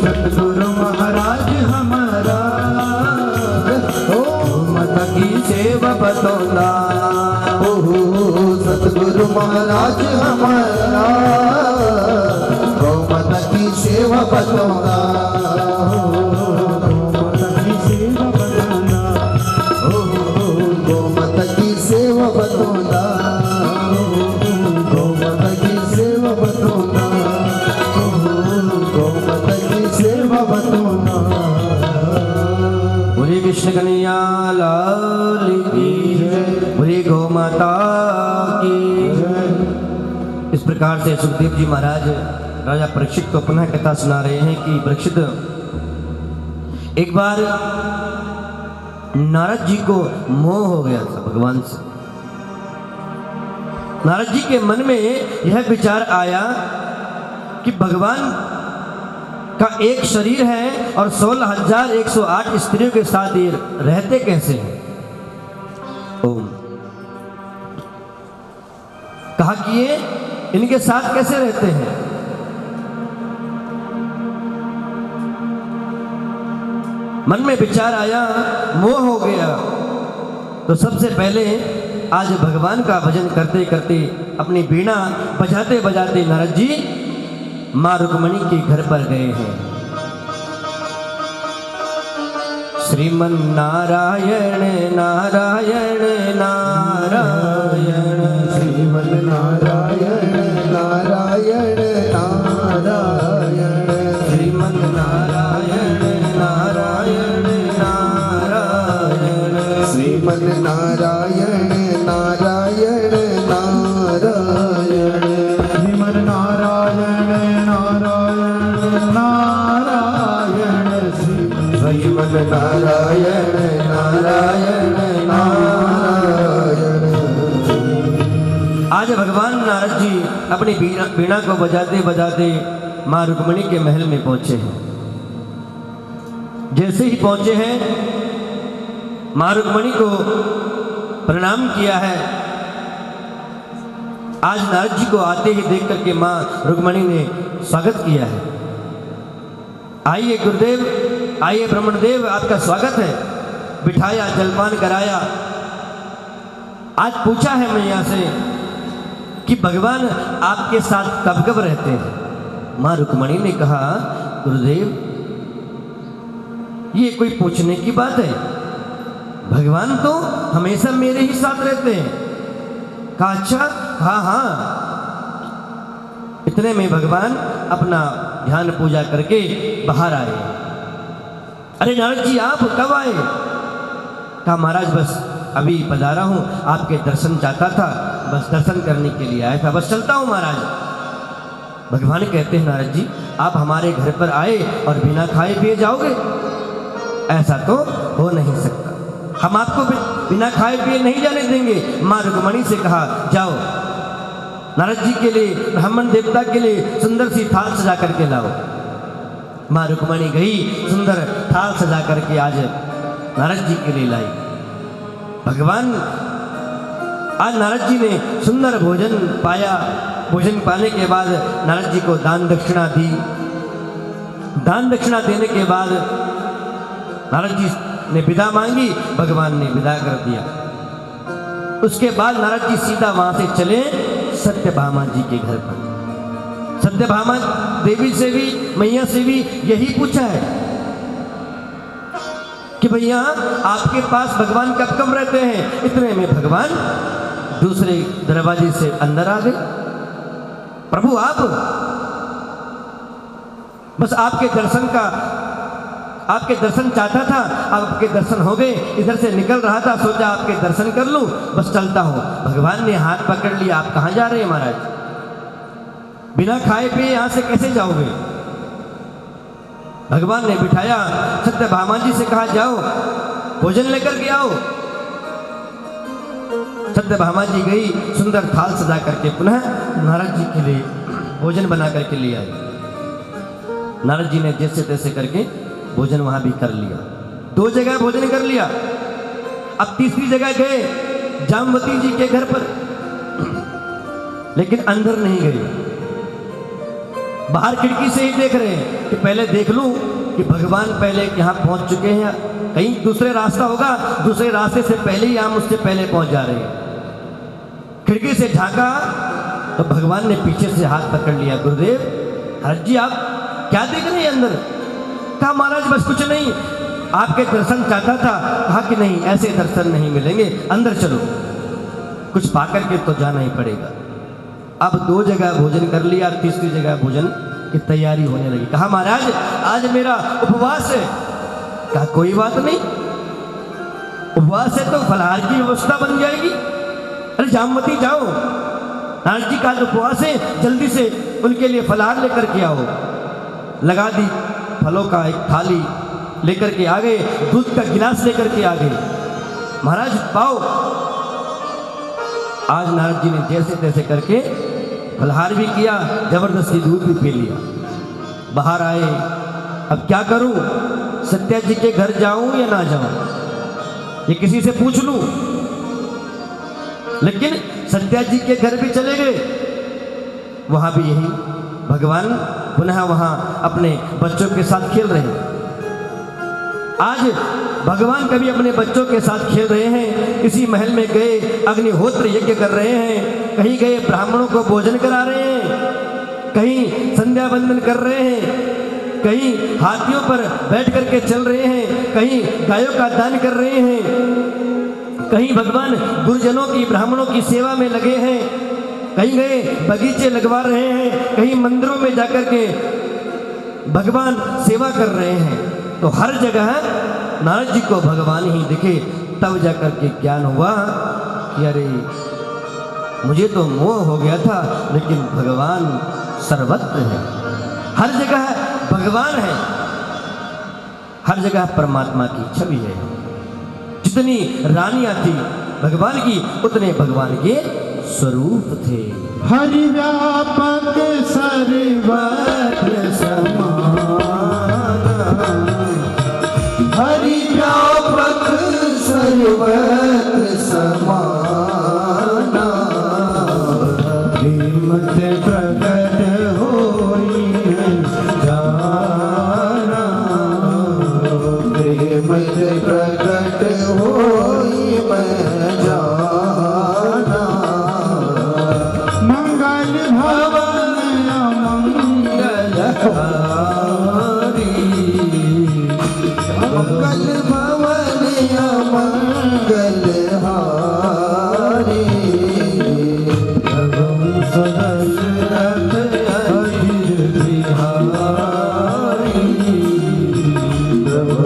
सतगुरु महाराज हमारा, माता की सेवा बतौना। सतगुरु महाराज हमारा, गौ माता की कृष्ण कन्हैया लाल की जय, बोलिए गौ माता की जय। इस प्रकार से सुखदेव जी महाराज राजा परीक्षित को पुनः कथा सुना रहे हैं कि परीक्षित, एक बार नारद जी को मोह हो गया था भगवान से। नारद जी के मन में यह विचार आया कि भगवान का एक शरीर है और 16,108 स्त्रियों के साथ ये रहते कैसे हैं। ओम कहा कि ये इनके साथ कैसे रहते हैं। मन में विचार आया, मोह हो गया। तो सबसे पहले आज भगवान का भजन करते करते अपनी वीणा बजाते बजाते नारद जी मां रुक्मणी के घर पर गए हैं। श्रीमन नारायण नारायण नारायण, श्रीमन नारायण नारायण नारायण, श्रीमन नारायण नारायण नारायण, श्रीमन नारायण नारायण नारायण, श्रीमन नारायण नारायण नारायण, श्रीमन नारायण नारायण नारायण। आज भगवान नारद जी अपनी वीणा को बजाते बजाते मां रुक्मणी के महल में पहुंचे हैं। जैसे ही पहुंचे हैं मां रुक्मणी को प्रणाम किया है। आज नारद जी को आते ही देख करके मां रुक्मणी ने स्वागत किया है। आइए गुरुदेव, आइए ब्रह्मणदेव, आपका स्वागत है। बिठाया, जलपान कराया। आज पूछा है मैया से कि भगवान आपके साथ कब कब रहते हैं। मां रुक्मणी ने कहा, गुरुदेव ये कोई पूछने की बात है, भगवान तो हमेशा मेरे ही साथ रहते हैं। कहा अच्छा, हाँ हाँ। इतने में भगवान अपना ध्यान पूजा करके बाहर आए। अरे नारद जी आप कब आए। कहा महाराज बस अभी पधारा हूं, आपके दर्शन चाहता था, बस दर्शन करने के लिए आया था, बस चलता हूं महाराज। भगवान कहते हैं नारद जी आप हमारे घर पर आए और बिना खाए पिए जाओगे, ऐसा तो हो नहीं सकता, हम आपको बिना खाए पिए नहीं जाने देंगे। मां रुक्मणी से कहा जाओ नारद जी के लिए, ब्राह्मण देवता के लिए सुंदर सी थाल सजा करके लाओ। मां रुक्मणी गई, सुंदर थाल सजा करके आज नारद जी के लिए लाई। भगवान आज नारद जी ने सुंदर भोजन पाया। भोजन पाने के बाद नारद जी को दान दक्षिणा दी। दान दक्षिणा देने के बाद नारद जी ने विदा मांगी, भगवान ने विदा कर दिया। उसके बाद नारद जी सीधा वहां से चले सत्यभामा जी के घर पर। सत्यभामा देवी से भी, मैया से भी यही पूछा है कि भैया आपके पास भगवान कब कब रहते हैं। इतने में भगवान दूसरे दरवाजे से अंदर आ गए। प्रभु आप, बस आपके दर्शन चाहता था, आपके दर्शन हो गए। इधर से निकल रहा था, सोचा आपके दर्शन कर लूं, बस चलता हूं। भगवान ने हाथ पकड़ लिया, आप कहां जा रहे हैं महाराज, बिना खाए पिए यहां से कैसे जाओगे। भगवान ने बिठाया, सत्यभामा जी से कहा जाओ भोजन लेकर के आओ। सत्यभामा जी गई, सुंदर थाल सजा करके पुनः नारद जी के लिए भोजन बना करके ले आई। नारद जी ने जैसे तैसे करके भोजन वहां भी कर लिया। 2 जगह भोजन कर लिया। अब तीसरी जगह गए जामवती जी के घर पर, लेकिन अंदर नहीं गए। बाहर खिड़की से ही देख रहे हैं कि पहले देख लूं कि भगवान पहले यहां पहुंच चुके हैं, कहीं दूसरे रास्ता होगा, दूसरे रास्ते से पहले ही हम उससे पहले पहुंच जा रहे हैं। खिड़की से झांका तो भगवान ने पीछे से हाथ पकड़ लिया। गुरुदेव हरज जी आप क्या देख रहे हैं अंदर। कहा महाराज बस कुछ नहीं, आपके दर्शन चाहता था। कहा कि नहीं, ऐसे दर्शन नहीं मिलेंगे, अंदर चलो, कुछ पाकर के तो जाना ही पड़ेगा। अब 2 जगह भोजन कर लिया, तीसरी जगह भोजन की तैयारी होने लगी। कहा महाराज आज मेरा उपवास है। कहा कोई बात नहीं, उपवास है तो फलाहार की व्यवस्था बन जाएगी। अरे जामवती जाओ, नारद जी का उपवास है, जल्दी से उनके लिए फलाहार लेकर के आओ। लगा दी, फलों का एक थाली लेकर के आ गए, दूध का गिलास लेकर के आ गए। महाराज पाओ। आज नारद जी ने जैसे तैसे करके फलाहार भी किया, जबरदस्ती दूध भी पी लिया। बाहर आए, अब क्या करूं, सत्या जी के घर जाऊं या ना जाऊं, ये किसी से पूछ लूं। लेकिन सत्या जी के घर भी चले गए, वहां भी यही भगवान पुनः वहां अपने बच्चों के साथ खेल रहे हैं। आज भगवान कभी अपने बच्चों के साथ खेल रहे हैं, किसी महल में गए अग्निहोत्र यज्ञ कर रहे हैं, कहीं गए ब्राह्मणों को भोजन करा रहे हैं, कहीं संध्या वंदन कर रहे हैं, कहीं हाथियों पर बैठ करके चल रहे हैं, कहीं गायों का दान कर रहे हैं, कहीं भगवान गुरुजनों की ब्राह्मणों की सेवा में लगे हैं, कहीं गए बगीचे लगवा रहे हैं, कहीं मंदिरों में जाकर के भगवान सेवा कर रहे हैं। तो हर जगह नारद जी को भगवान ही दिखे। तब जाकर के ज्ञान हुआ कि अरे मुझे तो मोह हो गया था, लेकिन भगवान सर्वत्र है, हर जगह भगवान है, हर जगह परमात्मा की छवि है। जितनी रानियां थी भगवान की, उतने भगवान के स्वरूप थे। हरि व्यापक सर्वत्र समाना, हरि व्यापक सर्वत्र समाना, श्रीमत प्रकट होई जाना, प्रेमत प्रकट होई मैं जाना, मंगल भवन अमंगल मंगल भवन अमंगल हारी, दशरथ अधीर बिहारी, प्रभु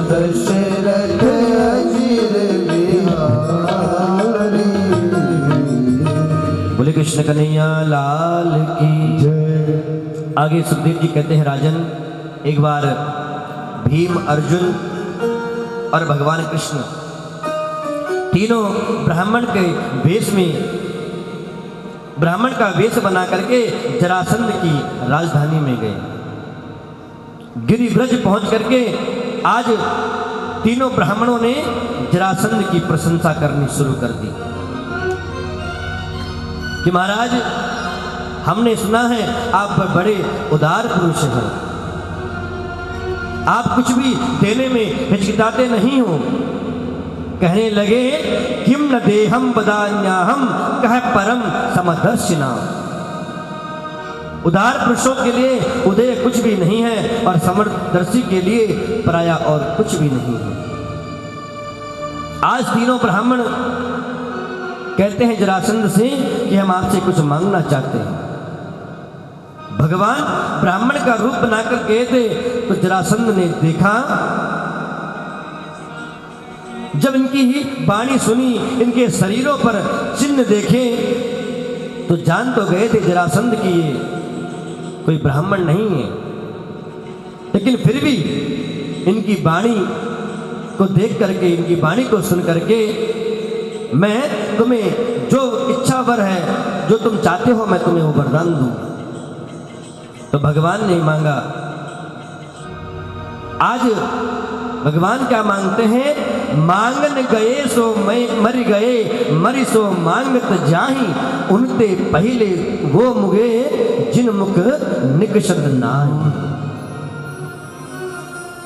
दशरथ अजीर बिहारी। बोले कृष्ण कन्हैया लाल की जय। आगे सुखदेव जी कहते हैं, राजन एक बार भीम, अर्जुन और भगवान कृष्ण तीनों ब्राह्मण के वेश में, ब्राह्मण का वेश बना करके जरासंध की राजधानी में गए। गिरिव्रज पहुंच करके आज तीनों ब्राह्मणों ने जरासंध की प्रशंसा करनी शुरू कर दी कि महाराज हमने सुना है आप बड़े उदार पुरुष हैं, आप कुछ भी देने में हिचकिचाते नहीं हो। कहने लगे किम न देहम बदान्याहम कह परम समदर्शिना। उदार पुरुषों के लिए उदय कुछ भी नहीं है और समदर्शी के लिए पराया और कुछ भी नहीं है। आज तीनों ब्राह्मण कहते हैं जरासंध से कि हम आपसे कुछ मांगना चाहते हैं। भगवान ब्राह्मण का रूप बनाकर गए थे तो जरासंध ने देखा, जब इनकी ही वाणी सुनी, इनके शरीरों पर चिन्ह देखे तो जान तो गए थे जरासंध की ये कोई ब्राह्मण नहीं है। लेकिन फिर भी इनकी वाणी को देख करके, इनकी वाणी को सुन करके मैं तुम्हें जो इच्छा वर है, जो तुम चाहते हो, मैं तुम्हें वो वरदान दूं। तो भगवान ने मांगा। आज भगवान क्या मांगते हैं? मांगन गए सो मर गए, मरि सो मांगत जाहि, उनते पहले वो मुगे जिन मुख निकषद नाहि।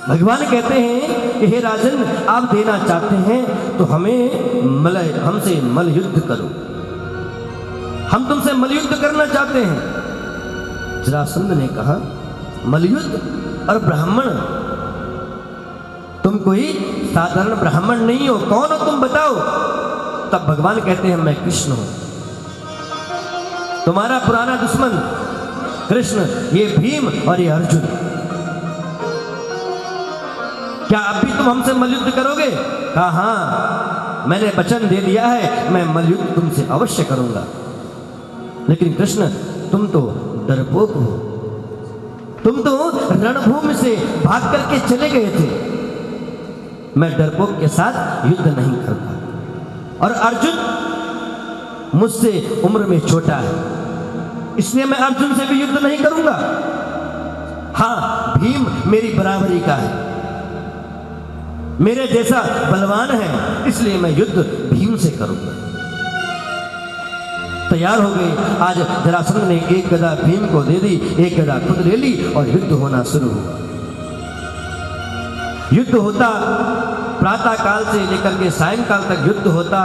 भगवान कहते हैं कि हे राजन, आप देना चाहते हैं तो हमसे मल युद्ध करो, हम तुमसे मल युद्ध करना चाहते हैं। जरासंध ने कहा, मलयुद्ध और ब्राह्मण, तुम कोई साधारण ब्राह्मण नहीं हो, कौन हो तुम बताओ। तब भगवान कहते हैं, मैं कृष्ण हूं, तुम्हारा पुराना दुश्मन कृष्ण, ये भीम और ये अर्जुन। क्या अब भी तुम हमसे मल्लयुद्ध करोगे? कहा हाँ, मैंने वचन दे दिया है, मैं मल्लयुद्ध तुमसे अवश्य करूंगा। लेकिन कृष्ण, तुम तो डरपोक हो, तुम तो रणभूमि से भाग करके चले गए थे। मैं डरपोक के साथ युद्ध नहीं करता, और अर्जुन मुझसे उम्र में छोटा है, इसलिए मैं अर्जुन से भी युद्ध नहीं करूंगा। हाँ, भीम मेरी बराबरी का है, मेरे जैसा बलवान है, इसलिए मैं युद्ध भीम से करूंगा। तैयार हो गए। आज जरासंध ने एक गदा भीम को दे दी, एक गदा खुद ले ली, और युद्ध होना शुरू हुआ। युद्ध होता, प्रातः काल से लेकर के सायंकाल तक युद्ध होता,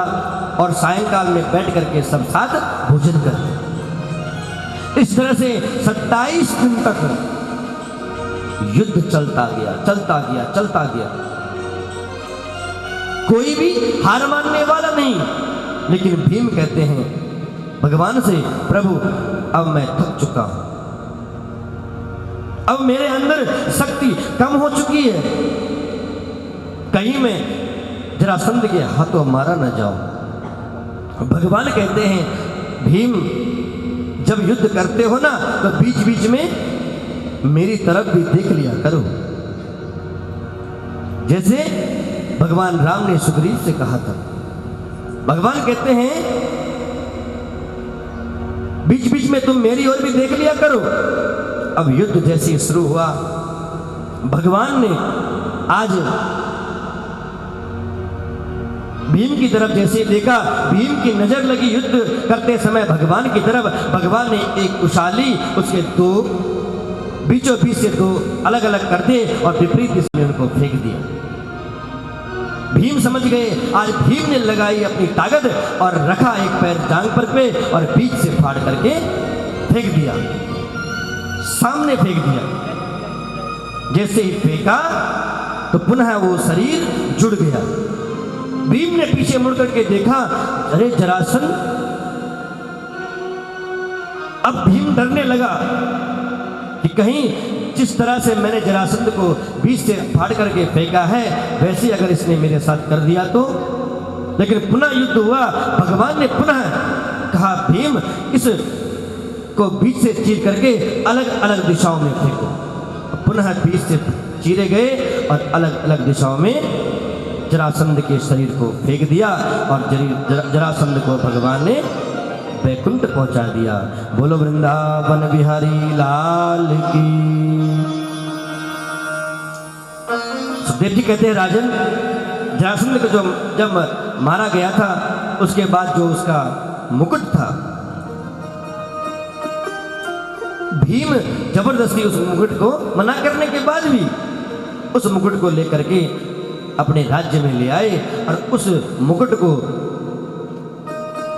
और सायंकाल में बैठ करके सब साथ भोजन करते। इस तरह से 27 दिन तक युद्ध चलता गया, चलता गया, चलता गया। कोई भी हार मानने वाला नहीं। लेकिन भीम कहते हैं भगवान से, प्रभु अब मैं थक चुका हूं, अब मेरे अंदर शक्ति कम हो चुकी है, कहीं मैं जरासंध के हाथों मारा न जाऊं। भगवान कहते हैं, भीम जब युद्ध करते हो ना, तो बीच बीच में मेरी तरफ भी देख लिया करो। जैसे भगवान राम ने सुग्रीव से कहा था। भगवान कहते हैं, बीच बीच में तुम मेरी ओर भी देख लिया करो। अब युद्ध जैसे शुरू हुआ, भगवान ने आज भीम की तरफ जैसे देखा, भीम की नजर लगी युद्ध करते समय भगवान की तरफ। भगवान ने एक उछाली, उसके दो बीचों बीच से दो अलग अलग कर दिए और विपरीत दिशा में उनको फेंक दिया। भीम समझ गए, आज भीम ने लगाई अपनी ताकत और रखा एक पैर टांग पर पे और बीच से फाड़ करके फेंक दिया, सामने फेंक दिया। जैसे ही फेंका तो पुनः वो शरीर जुड़ गया। भीम ने पीछे मुड़ करके देखा, अरे जरासंध। अब भीम डरने लगा कि कहीं जिस तरह से मैंने जरासंध को बीच से फाड़ करके फेंका है, वैसे अगर इसने मेरे साथ कर दिया तो। लेकिन पुनः युद्ध हुआ। भगवान ने पुनः कहा, भीम इस को बीच से चीर करके अलग अलग दिशाओं में फेंको। पुनः बीच से चीरे गए और अलग अलग दिशाओं में जरासंध के शरीर को फेंक दिया, और जरासंध को भगवान ने वैकुंठ पहुंचा दिया। बोलो वृंदावन बिहारी लाल की। सुखदेव जी कहते हैं, राजन, जरासंध को जब मारा गया था, उसके बाद जो उसका मुकुट था, भीम जबरदस्ती उस मुकुट को मना करने के बाद भी उस मुकुट को लेकर के अपने राज्य में ले आए, और उस मुकुट को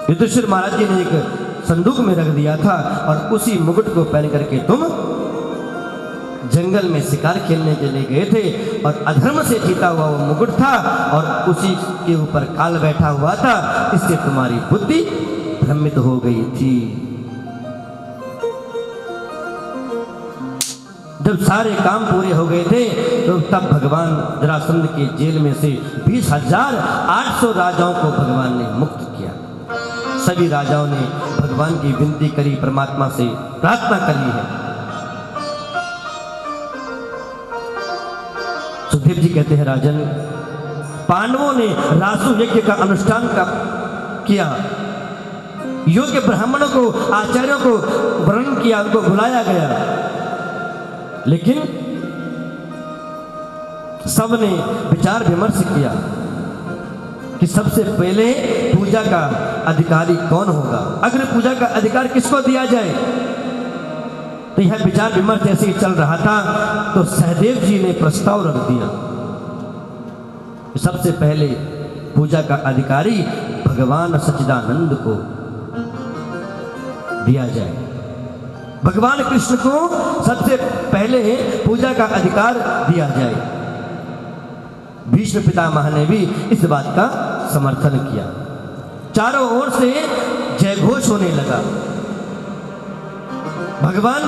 युधिष्ठिर महाराज जी ने एक संदूक में रख दिया था, और उसी मुकुट को पहन करके तुम जंगल में शिकार खेलने के लिए गए थे, और अधर्म से जीता हुआ वो मुकुट था, और उसी के ऊपर काल बैठा हुआ था, इससे तुम्हारी बुद्धि भ्रमित हो गई थी। जब सारे काम पूरे हो गए थे, तो तब भगवान जरासंध के जेल में से 20,800 राजाओं को भगवान ने मुक्त किया। सभी राजाओं ने भगवान की विनती करी, परमात्मा से प्रार्थना करी है। सुखदेव जी कहते हैं, राजन, पांडवों ने रासु यज्ञ का अनुष्ठान किया, योग्य ब्राह्मणों को, आचार्यों को वर्ण किया, उनको बुलाया गया, लेकिन सबने विचार विमर्श किया कि सबसे पहले पूजा का अधिकारी कौन होगा, अग्र पूजा का अधिकार किसको दिया जाए। तो यह विचार विमर्श जैसे ही चल रहा था, तो सहदेव जी ने प्रस्ताव रख दिया कि सबसे पहले पूजा का अधिकारी भगवान सच्चिदानंद को दिया जाए। भगवान कृष्ण को सबसे पहले पूजा का अधिकार दिया जाए। भीष्म पितामह ने भी इस बात का समर्थन किया। चारों ओर से जयघोष होने लगा। भगवान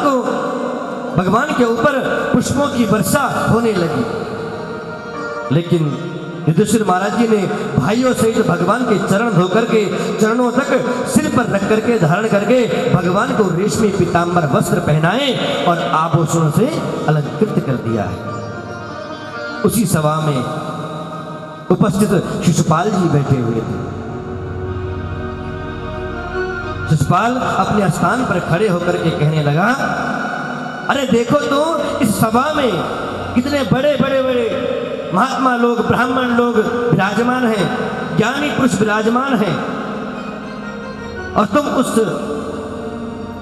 के ऊपर पुष्पों की वर्षा होने लगी। लेकिन युधिष्ठिर महाराज जी ने भाइयों सहित भगवान के चरण धोकर के चरणों तक सिर पर रख करके धारण करके भगवान को रेशमी पीतांबर वस्त्र पहनाए और आभूषणों से अलंकृत कर दिया है। उसी सभा में उपस्थित शिशुपाल जी बैठे हुए थे। शिशुपाल अपने स्थान पर खड़े होकर के कहने लगा, अरे देखो तो इस सभा में कितने बड़े बड़े बड़े महात्मा लोग, ब्राह्मण लोग विराजमान हैं, ज्ञानी पुरुष विराजमान हैं, और तुम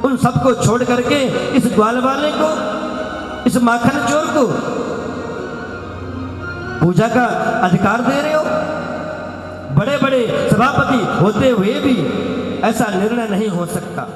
उन सबको छोड़ करके इस ग्वाल वाले को, इस माखन चोर को पूजा का अधिकार दे रहे हो। बड़े बड़े सभापति होते हुए भी ऐसा निर्णय नहीं हो सकता।